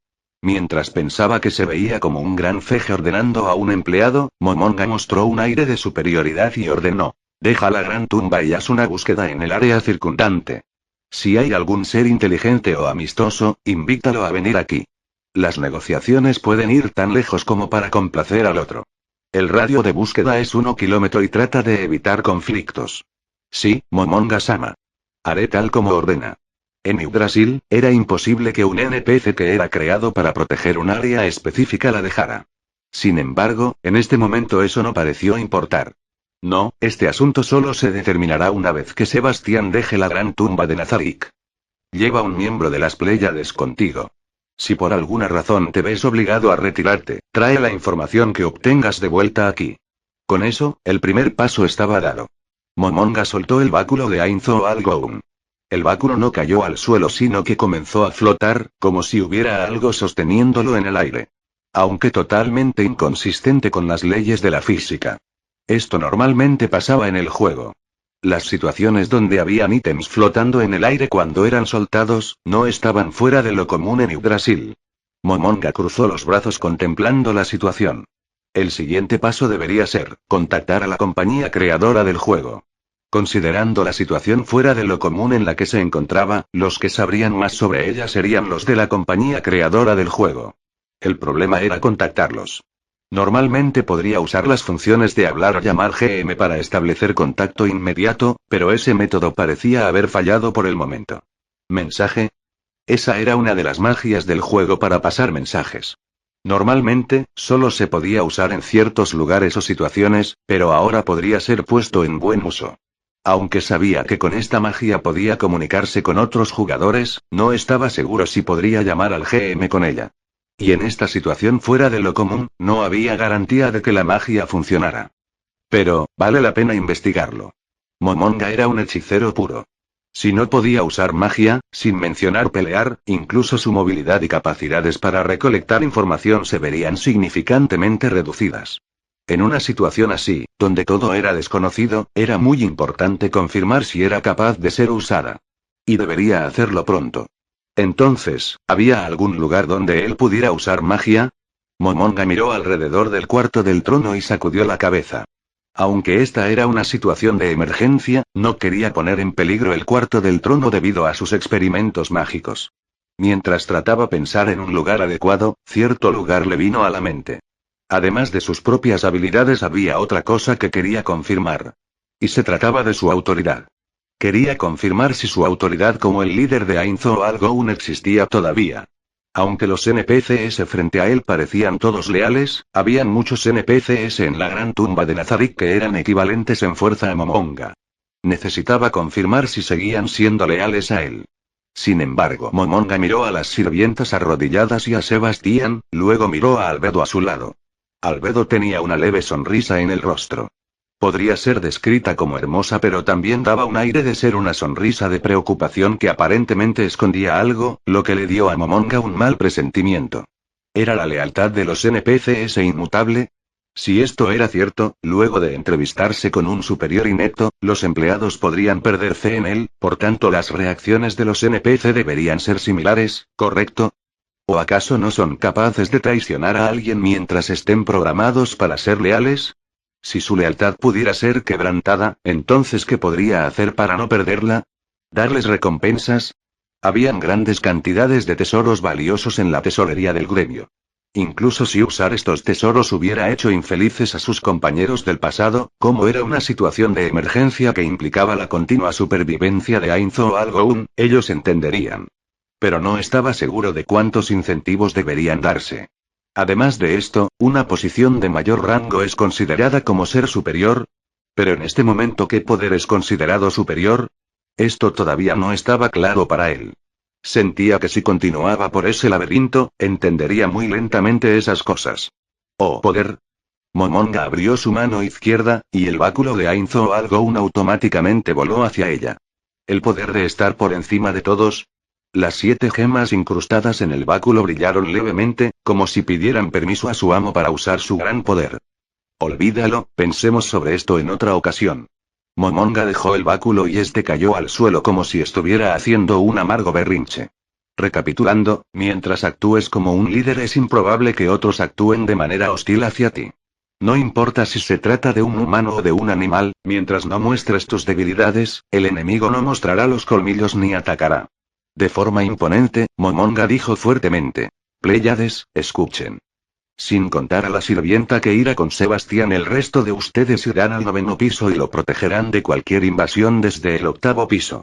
Mientras pensaba que se veía como un gran jefe ordenando a un empleado, Momonga mostró un aire de superioridad y ordenó: deja la gran tumba y haz una búsqueda en el área circundante. Si hay algún ser inteligente o amistoso, invítalo a venir aquí. Las negociaciones pueden ir tan lejos como para complacer al otro. El radio de búsqueda es 1 kilómetro y trata de evitar conflictos. Sí, Momonga-sama. Haré tal como ordena. En Yggdrasil, era imposible que un NPC que era creado para proteger un área específica la dejara. Sin embargo, en este momento eso no pareció importar. No, este asunto solo se determinará una vez que Sebastián deje la gran tumba de Nazarick. Lleva un miembro de las Pléyades contigo. Si por alguna razón te ves obligado a retirarte, trae la información que obtengas de vuelta aquí. Con eso, el primer paso estaba dado. Momonga soltó el báculo de Ainzo Algoun. El báculo no cayó al suelo sino que comenzó a flotar, como si hubiera algo sosteniéndolo en el aire. Aunque totalmente inconsistente con las leyes de la física. Esto normalmente pasaba en el juego. Las situaciones donde habían ítems flotando en el aire cuando eran soltados, no estaban fuera de lo común en Yggdrasil. Momonga cruzó los brazos contemplando la situación. El siguiente paso debería ser, contactar a la compañía creadora del juego. Considerando la situación fuera de lo común en la que se encontraba, los que sabrían más sobre ella serían los de la compañía creadora del juego. El problema era contactarlos. Normalmente podría usar las funciones de hablar o llamar GM para establecer contacto inmediato, pero ese método parecía haber fallado por el momento. ¿Mensaje? Esa era una de las magias del juego para pasar mensajes. Normalmente, solo se podía usar en ciertos lugares o situaciones, pero ahora podría ser puesto en buen uso. Aunque sabía que con esta magia podía comunicarse con otros jugadores, no estaba seguro si podría llamar al GM con ella. Y en esta situación fuera de lo común, no había garantía de que la magia funcionara. Pero, vale la pena investigarlo. Momonga era un hechicero puro. Si no podía usar magia, sin mencionar pelear, incluso su movilidad y capacidades para recolectar información se verían significantemente reducidas. En una situación así, donde todo era desconocido, era muy importante confirmar si era capaz de ser usada. Y debería hacerlo pronto. Entonces, ¿había algún lugar donde él pudiera usar magia? Momonga miró alrededor del cuarto del trono y sacudió la cabeza. Aunque esta era una situación de emergencia, no quería poner en peligro el cuarto del trono debido a sus experimentos mágicos. Mientras trataba pensar en un lugar adecuado, cierto lugar le vino a la mente. Además de sus propias habilidades había otra cosa que quería confirmar. Y se trataba de su autoridad. Quería confirmar si su autoridad como el líder de Ainzo Algoun existía todavía. Aunque los NPCs frente a él parecían todos leales, habían muchos NPCs en la gran tumba de Nazarik que eran equivalentes en fuerza a Momonga. Necesitaba confirmar si seguían siendo leales a él. Sin embargo, Momonga miró a las sirvientas arrodilladas y a Sebastián, luego miró a Albedo a su lado. Albedo tenía una leve sonrisa en el rostro. Podría ser descrita como hermosa, pero también daba un aire de ser una sonrisa de preocupación que aparentemente escondía algo, lo que le dio a Momonga un mal presentimiento. ¿Era la lealtad de los NPCs inmutable? Si esto era cierto, luego de entrevistarse con un superior inepto, los empleados podrían perder fe en él, por tanto las reacciones de los NPC deberían ser similares, ¿correcto? ¿O acaso no son capaces de traicionar a alguien mientras estén programados para ser leales? Si su lealtad pudiera ser quebrantada, entonces ¿qué podría hacer para no perderla? ¿Darles recompensas? Habían grandes cantidades de tesoros valiosos en la tesorería del gremio. Incluso si usar estos tesoros hubiera hecho infelices a sus compañeros del pasado, como era una situación de emergencia que implicaba la continua supervivencia de Ainzo Algoun, ellos entenderían. Pero no estaba seguro de cuántos incentivos deberían darse. Además de esto, una posición de mayor rango es considerada como ser superior. Pero en este momento, ¿qué poder es considerado superior? Esto todavía no estaba claro para él. Sentía que si continuaba por ese laberinto, entendería muy lentamente esas cosas. ¿Oh, poder? Momonga abrió su mano izquierda, y el báculo de Ainzo Algoun automáticamente voló hacia ella. ¿El poder de estar por encima de todos? Las 7 gemas incrustadas en el báculo brillaron levemente, como si pidieran permiso a su amo para usar su gran poder. Olvídalo, pensemos sobre esto en otra ocasión. Momonga dejó el báculo y este cayó al suelo como si estuviera haciendo un amargo berrinche. Recapitulando, mientras actúes como un líder es improbable que otros actúen de manera hostil hacia ti. No importa si se trata de un humano o de un animal, mientras no muestres tus debilidades, el enemigo no mostrará los colmillos ni atacará. De forma imponente, Momonga dijo fuertemente: Pléyades, escuchen. Sin contar a la sirvienta que irá con Sebastián, el resto de ustedes irán al 9º piso y lo protegerán de cualquier invasión desde el 8º piso.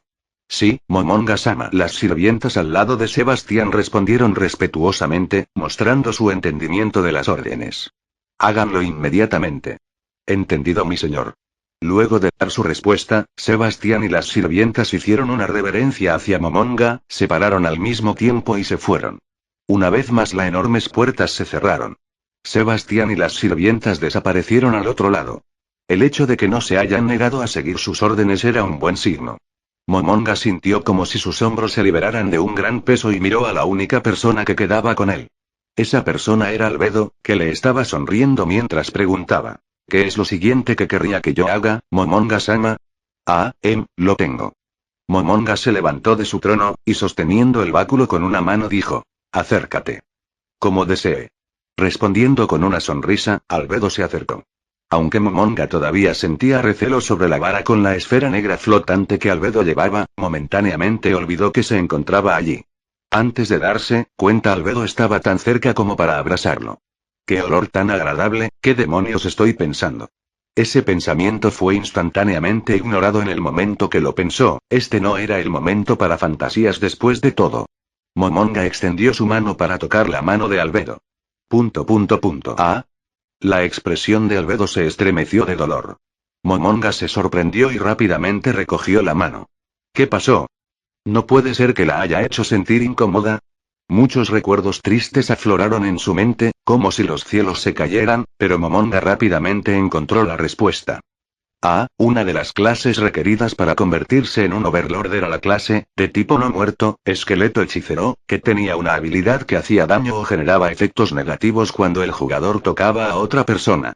Sí, Momonga-sama. Las sirvientas al lado de Sebastián respondieron respetuosamente, mostrando su entendimiento de las órdenes. Háganlo inmediatamente. Entendido, mi señor. Luego de dar su respuesta, Sebastián y las sirvientas hicieron una reverencia hacia Momonga, se pararon al mismo tiempo y se fueron. Una vez más las enormes puertas se cerraron. Sebastián y las sirvientas desaparecieron al otro lado. El hecho de que no se hayan negado a seguir sus órdenes era un buen signo. Momonga sintió como si sus hombros se liberaran de un gran peso y miró a la única persona que quedaba con él. Esa persona era Albedo, que le estaba sonriendo mientras preguntaba: ¿Qué es lo siguiente que querría que yo haga, Momonga-sama? Lo tengo. Momonga se levantó de su trono, y sosteniendo el báculo con una mano dijo: Acércate. Como desee. Respondiendo con una sonrisa, Albedo se acercó. Aunque Momonga todavía sentía recelo sobre la vara con la esfera negra flotante que Albedo llevaba, momentáneamente olvidó que se encontraba allí. Antes de darse cuenta, Albedo estaba tan cerca como para abrazarlo. ¡Qué olor tan agradable! ¿Qué demonios estoy pensando? Ese pensamiento fue instantáneamente ignorado en el momento que lo pensó. Este no era el momento para fantasías después de todo. Momonga extendió su mano para tocar la mano de Albedo. La expresión de Albedo se estremeció de dolor. Momonga se sorprendió y rápidamente recogió la mano. ¿Qué pasó? No puede ser que la haya hecho sentir incómoda. Muchos recuerdos tristes afloraron en su mente, como si los cielos se cayeran, pero Momonga rápidamente encontró la respuesta. Una de las clases requeridas para convertirse en un Overlord era la clase, de tipo no muerto, esqueleto hechicero, que tenía una habilidad que hacía daño o generaba efectos negativos cuando el jugador tocaba a otra persona.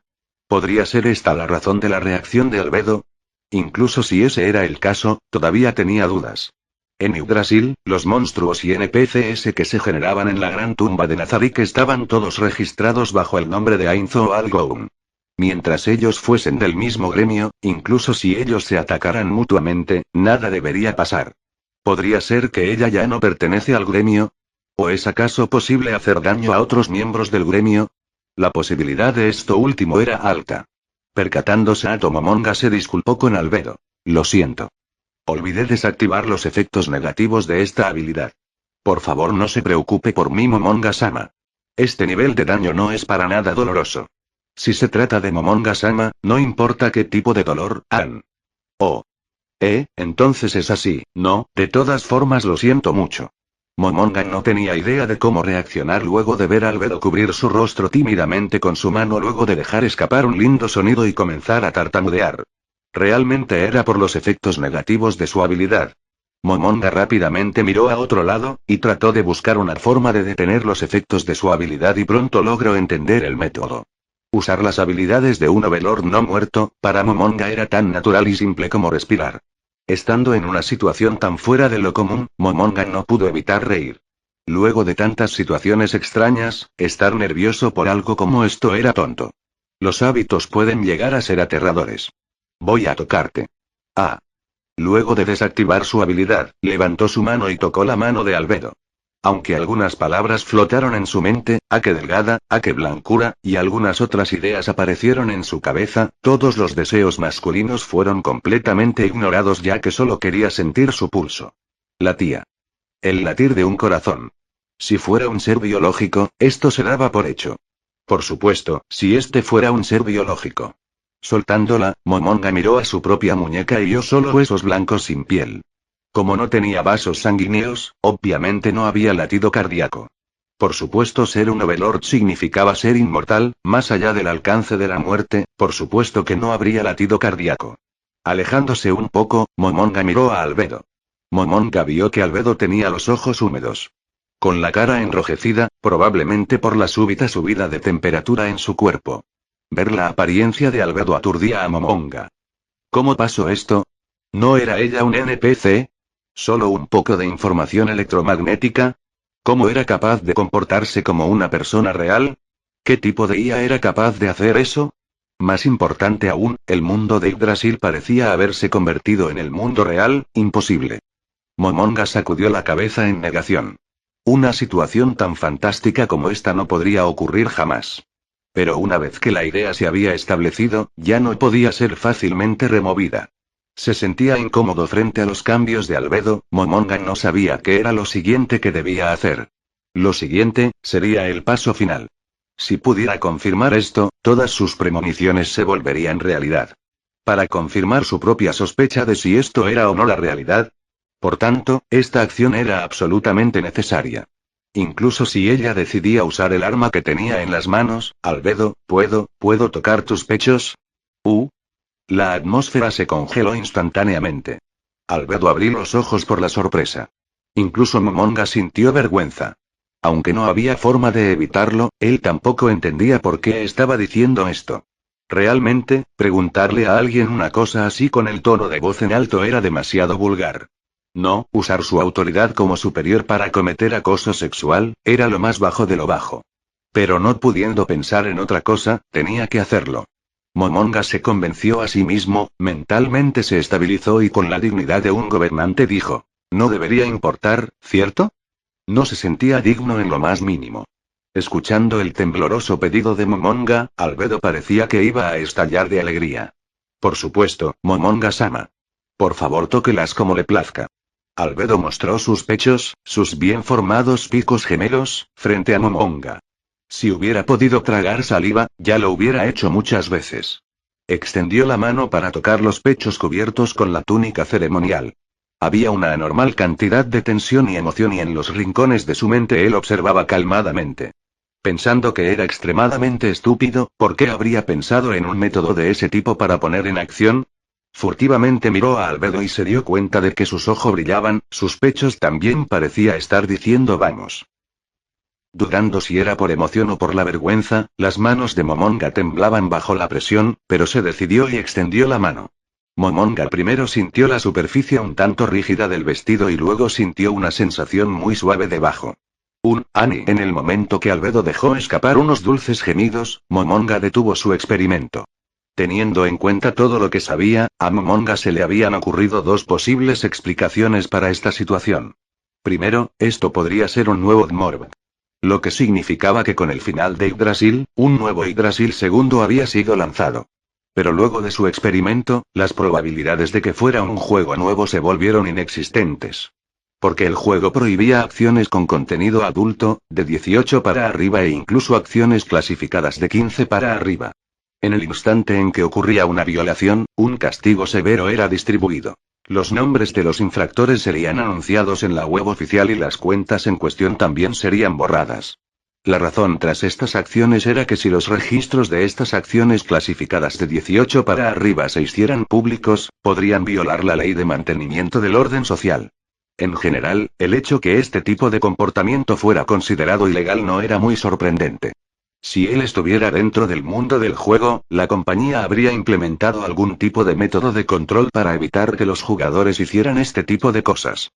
¿Podría ser esta la razón de la reacción de Albedo? Incluso si ese era el caso, todavía tenía dudas. En Yggdrasil, los monstruos y NPCs que se generaban en la gran tumba de Nazarik estaban todos registrados bajo el nombre de Ainzo Algoun. Mientras ellos fuesen del mismo gremio, incluso si ellos se atacaran mutuamente, nada debería pasar. ¿Podría ser que ella ya no pertenece al gremio? ¿O es acaso posible hacer daño a otros miembros del gremio? La posibilidad de esto último era alta. Percatándose, Momonga se disculpó con Albedo. Lo siento. Olvidé desactivar los efectos negativos de esta habilidad. Por favor, no se preocupe por mí, Momonga-sama. Este nivel de daño no es para nada doloroso. Si se trata de Momonga-sama, no importa qué tipo de dolor, han. Oh. Entonces es así, ¿no? De todas formas lo siento mucho. Momonga no tenía idea de cómo reaccionar luego de ver a Albedo cubrir su rostro tímidamente con su mano luego de dejar escapar un lindo sonido y comenzar a tartamudear. Realmente era por los efectos negativos de su habilidad. Momonga rápidamente miró a otro lado, y trató de buscar una forma de detener los efectos de su habilidad y pronto logró entender el método. Usar las habilidades de un Overlord no muerto, para Momonga era tan natural y simple como respirar. Estando en una situación tan fuera de lo común, Momonga no pudo evitar reír. Luego de tantas situaciones extrañas, estar nervioso por algo como esto era tonto. Los hábitos pueden llegar a ser aterradores. Voy a tocarte. Ah. Luego de desactivar su habilidad, levantó su mano y tocó la mano de Albedo. Aunque algunas palabras flotaron en su mente, ¡ah qué delgada, ah qué blancura!, y algunas otras ideas aparecieron en su cabeza, todos los deseos masculinos fueron completamente ignorados ya que solo quería sentir su pulso. Latía. El latir de un corazón. Si fuera un ser biológico, esto se daba por hecho. Por supuesto, si este fuera un ser biológico. Soltándola, Momonga miró a su propia muñeca y vio solo huesos blancos sin piel. Como no tenía vasos sanguíneos, obviamente no había latido cardíaco. Por supuesto, ser un Overlord significaba ser inmortal, más allá del alcance de la muerte, por supuesto que no habría latido cardíaco. Alejándose un poco, Momonga miró a Albedo. Momonga vio que Albedo tenía los ojos húmedos. Con la cara enrojecida, probablemente por la súbita subida de temperatura en su cuerpo. Ver la apariencia de Albedo aturdía a Momonga. ¿Cómo pasó esto? ¿No era ella un NPC? ¿Solo un poco de información electromagnética? ¿Cómo era capaz de comportarse como una persona real? ¿Qué tipo de IA era capaz de hacer eso? Más importante aún, el mundo de Yggdrasil parecía haberse convertido en el mundo real, imposible. Momonga sacudió la cabeza en negación. Una situación tan fantástica como esta no podría ocurrir jamás. Pero una vez que la idea se había establecido, ya no podía ser fácilmente removida. Se sentía incómodo frente a los cambios de Albedo, Momonga no sabía qué era lo siguiente que debía hacer. Lo siguiente, sería el paso final. Si pudiera confirmar esto, todas sus premoniciones se volverían realidad. Para confirmar su propia sospecha de si esto era o no la realidad. Por tanto, esta acción era absolutamente necesaria. Incluso si ella decidía usar el arma que tenía en las manos, Albedo, ¿puedo tocar tus pechos? La atmósfera se congeló instantáneamente. Albedo abrió los ojos por la sorpresa. Incluso Momonga sintió vergüenza. Aunque no había forma de evitarlo, él tampoco entendía por qué estaba diciendo esto. Realmente, preguntarle a alguien una cosa así con el tono de voz en alto era demasiado vulgar. No, usar su autoridad como superior para cometer acoso sexual, era lo más bajo de lo bajo. Pero no pudiendo pensar en otra cosa, tenía que hacerlo. Momonga se convenció a sí mismo, mentalmente se estabilizó y con la dignidad de un gobernante dijo: no debería importar, ¿cierto? No se sentía digno en lo más mínimo. Escuchando el tembloroso pedido de Momonga, Albedo parecía que iba a estallar de alegría. Por supuesto, Momonga-sama. Por favor, tóquelas como le plazca. Albedo mostró sus pechos, sus bien formados picos gemelos, frente a Momonga. Si hubiera podido tragar saliva, ya lo hubiera hecho muchas veces. Extendió la mano para tocar los pechos cubiertos con la túnica ceremonial. Había una anormal cantidad de tensión y emoción y en los rincones de su mente él observaba calmadamente. Pensando que era extremadamente estúpido, ¿por qué habría pensado en un método de ese tipo para poner en acción? Furtivamente miró a Albedo y se dio cuenta de que sus ojos brillaban, sus pechos también parecía estar diciendo vamos. Dudando si era por emoción o por la vergüenza, las manos de Momonga temblaban bajo la presión, pero se decidió y extendió la mano. Momonga primero sintió la superficie un tanto rígida del vestido y luego sintió una sensación muy suave debajo. Ani. En el momento que Albedo dejó escapar unos dulces gemidos, Momonga detuvo su experimento. Teniendo en cuenta todo lo que sabía, a Momonga se le habían ocurrido dos posibles explicaciones para esta situación. Primero, esto podría ser un nuevo Dmorg. Lo que significaba que con el final de Yggdrasil, un nuevo Yggdrasil segundo había sido lanzado. Pero luego de su experimento, las probabilidades de que fuera un juego nuevo se volvieron inexistentes. Porque el juego prohibía acciones con contenido adulto, de 18 para arriba e incluso acciones clasificadas de 15 para arriba. En el instante en que ocurría una violación, un castigo severo era distribuido. Los nombres de los infractores serían anunciados en la web oficial y las cuentas en cuestión también serían borradas. La razón tras estas acciones era que si los registros de estas acciones clasificadas de 18 para arriba se hicieran públicos, podrían violar la ley de mantenimiento del orden social. En general, el hecho que este tipo de comportamiento fuera considerado ilegal no era muy sorprendente. Si él estuviera dentro del mundo del juego, la compañía habría implementado algún tipo de método de control para evitar que los jugadores hicieran este tipo de cosas.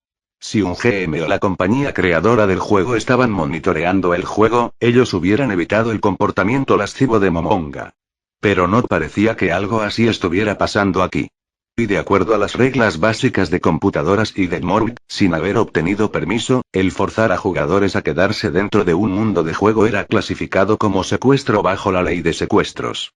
Si un GM o la compañía creadora del juego estaban monitoreando el juego, ellos hubieran evitado el comportamiento lascivo de Momonga. Pero no parecía que algo así estuviera pasando aquí. Y de acuerdo a las reglas básicas de computadoras y de Morg, sin haber obtenido permiso, el forzar a jugadores a quedarse dentro de un mundo de juego era clasificado como secuestro bajo la ley de secuestros.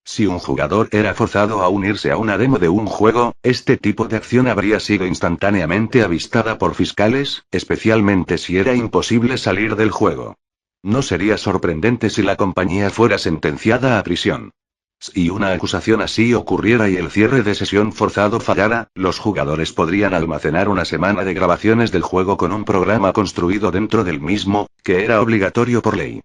Si un jugador era forzado a unirse a una demo de un juego, este tipo de acción habría sido instantáneamente avistada por fiscales, especialmente si era imposible salir del juego. No sería sorprendente si la compañía fuera sentenciada a prisión. Si una acusación así ocurriera y el cierre de sesión forzado fallara, los jugadores podrían almacenar una semana de grabaciones del juego con un programa construido dentro del mismo, que era obligatorio por ley.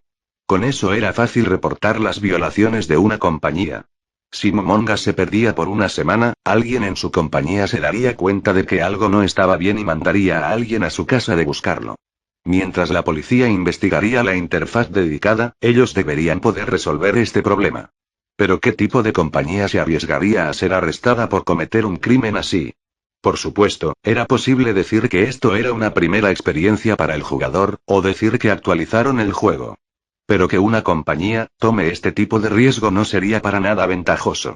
Con eso era fácil reportar las violaciones de una compañía. Si Momonga se perdía por una semana, alguien en su compañía se daría cuenta de que algo no estaba bien y mandaría a alguien a su casa de buscarlo. Mientras la policía investigaría la interfaz dedicada, ellos deberían poder resolver este problema. Pero ¿qué tipo de compañía se arriesgaría a ser arrestada por cometer un crimen así? Por supuesto, era posible decir que esto era una primera experiencia para el jugador, o decir que actualizaron el juego. Pero que una compañía tome este tipo de riesgo no sería para nada ventajoso.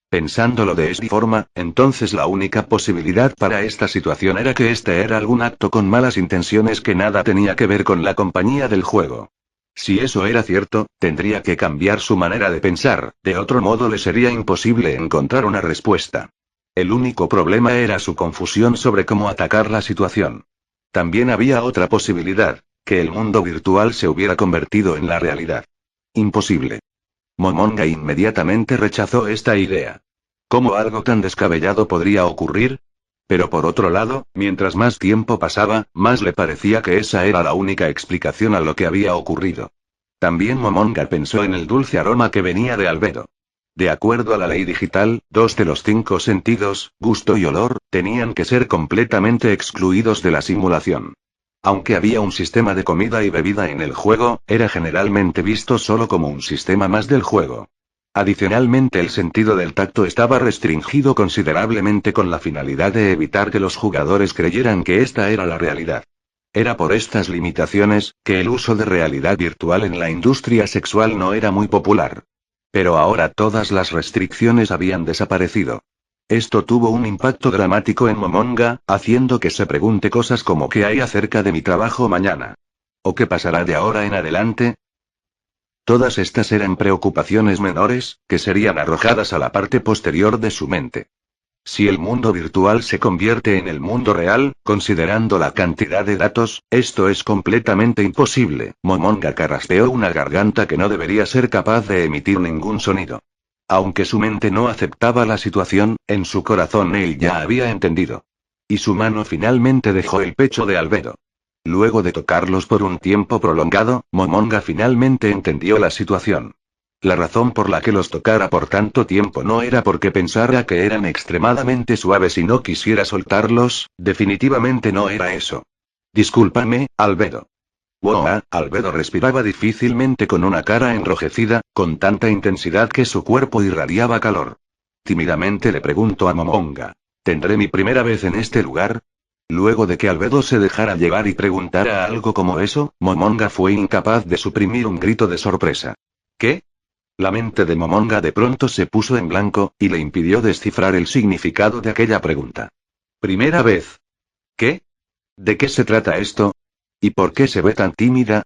Pensándolo de esta forma, entonces la única posibilidad para esta situación era que este era algún acto con malas intenciones que nada tenía que ver con la compañía del juego. Si eso era cierto, tendría que cambiar su manera de pensar, de otro modo le sería imposible encontrar una respuesta. El único problema era su confusión sobre cómo atacar la situación. También había otra posibilidad, que el mundo virtual se hubiera convertido en la realidad. Imposible. Momonga inmediatamente rechazó esta idea. ¿Cómo algo tan descabellado podría ocurrir? Pero por otro lado, mientras más tiempo pasaba, más le parecía que esa era la única explicación a lo que había ocurrido. También Momonga pensó en el dulce aroma que venía de Albedo. De acuerdo a la ley digital, 2 de los 5 sentidos, gusto y olor, tenían que ser completamente excluidos de la simulación. Aunque había un sistema de comida y bebida en el juego, era generalmente visto solo como un sistema más del juego. Adicionalmente, el sentido del tacto estaba restringido considerablemente con la finalidad de evitar que los jugadores creyeran que esta era la realidad. Era por estas limitaciones, que el uso de realidad virtual en la industria sexual no era muy popular. Pero ahora todas las restricciones habían desaparecido. Esto tuvo un impacto dramático en Momonga, haciendo que se pregunte cosas como ¿qué hay acerca de mi trabajo mañana? ¿O qué pasará de ahora en adelante? Todas estas eran preocupaciones menores, que serían arrojadas a la parte posterior de su mente. Si el mundo virtual se convierte en el mundo real, considerando la cantidad de datos, esto es completamente imposible. Momonga carraspeó una garganta que no debería ser capaz de emitir ningún sonido. Aunque su mente no aceptaba la situación, en su corazón él ya había entendido. Y su mano finalmente dejó el pecho de Albedo. Luego de tocarlos por un tiempo prolongado, Momonga finalmente entendió la situación. La razón por la que los tocara por tanto tiempo no era porque pensara que eran extremadamente suaves y no quisiera soltarlos, definitivamente no era eso. Discúlpame, Albedo. Wow, Albedo respiraba difícilmente con una cara enrojecida, con tanta intensidad que su cuerpo irradiaba calor. Tímidamente le preguntó a Momonga: ¿tendré mi primera vez en este lugar? Luego de que Albedo se dejara llevar y preguntara algo como eso, Momonga fue incapaz de suprimir un grito de sorpresa. ¿Qué? La mente de Momonga de pronto se puso en blanco, y le impidió descifrar el significado de aquella pregunta. ¿Primera vez? ¿Qué? ¿De qué se trata esto? ¿Y por qué se ve tan tímida?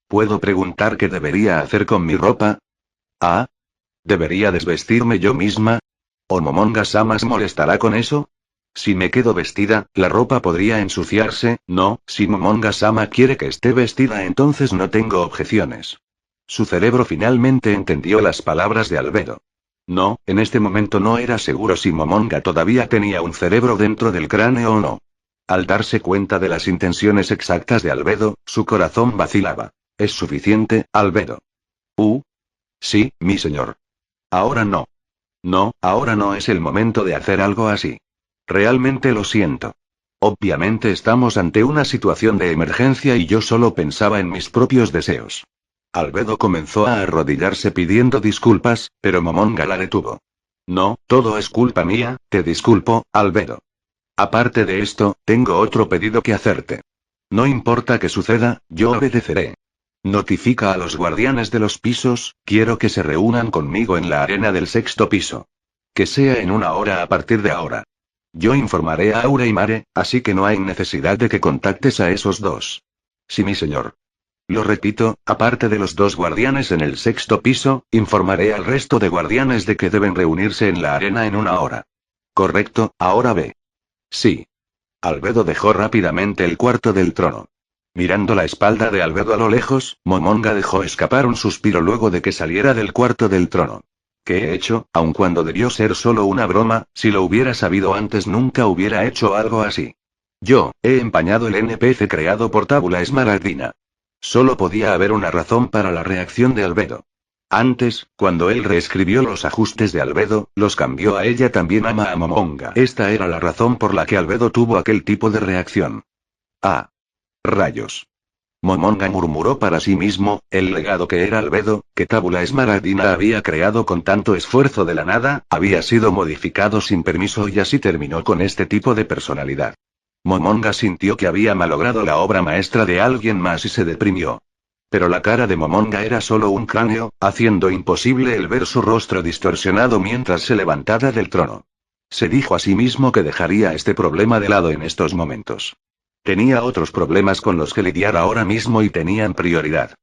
¿Puedo preguntar qué debería hacer con mi ropa? Ah. ¿Debería desvestirme yo misma? ¿O Momonga-sama se molestará con eso? Si me quedo vestida, la ropa podría ensuciarse, ¿no? Si Momonga-sama quiere que esté vestida, entonces no tengo objeciones. Su cerebro finalmente entendió las palabras de Albedo. No, en este momento no era seguro si Momonga todavía tenía un cerebro dentro del cráneo o no. Al darse cuenta de las intenciones exactas de Albedo, su corazón vacilaba. ¿Es suficiente, Albedo? Sí, mi señor. Ahora no. No, ahora no es el momento de hacer algo así. Realmente lo siento. Obviamente estamos ante una situación de emergencia y yo solo pensaba en mis propios deseos. Albedo comenzó a arrodillarse pidiendo disculpas, pero Momonga la detuvo. No, todo es culpa mía, te disculpo, Albedo. Aparte de esto, tengo otro pedido que hacerte. No importa qué suceda, yo obedeceré. Notifica a los guardianes de los pisos, quiero que se reúnan conmigo en la arena del 6º piso. Que sea en 1 hora a partir de ahora. Yo informaré a Aura y Mare, así que no hay necesidad de que contactes a esos dos. Sí, mi señor. Lo repito, aparte de los 2 guardianes en el 6º piso, informaré al resto de guardianes de que deben reunirse en la arena en 1 hora. Correcto, ahora ve. Sí. Albedo dejó rápidamente el cuarto del trono. Mirando la espalda de Albedo a lo lejos, Momonga dejó escapar un suspiro luego de que saliera del cuarto del trono. ¿Qué he hecho? Aun cuando debió ser solo una broma, si lo hubiera sabido antes nunca hubiera hecho algo así. Yo, he empañado el NPC creado por Tábula Esmeraldina. Solo podía haber una razón para la reacción de Albedo. Antes, cuando él reescribió los ajustes de Albedo, los cambió a ella también ama a Momonga. Esta era la razón por la que Albedo tuvo aquel tipo de reacción. Ah. Rayos. Momonga murmuró para sí mismo, el legado que era Albedo, que Tábula Esmeraldina había creado con tanto esfuerzo de la nada, había sido modificado sin permiso y así terminó con este tipo de personalidad. Momonga sintió que había malogrado la obra maestra de alguien más y se deprimió. Pero la cara de Momonga era solo un cráneo, haciendo imposible el ver su rostro distorsionado mientras se levantaba del trono. Se dijo a sí mismo que dejaría este problema de lado en estos momentos. Tenía otros problemas con los que lidiar ahora mismo y tenían prioridad.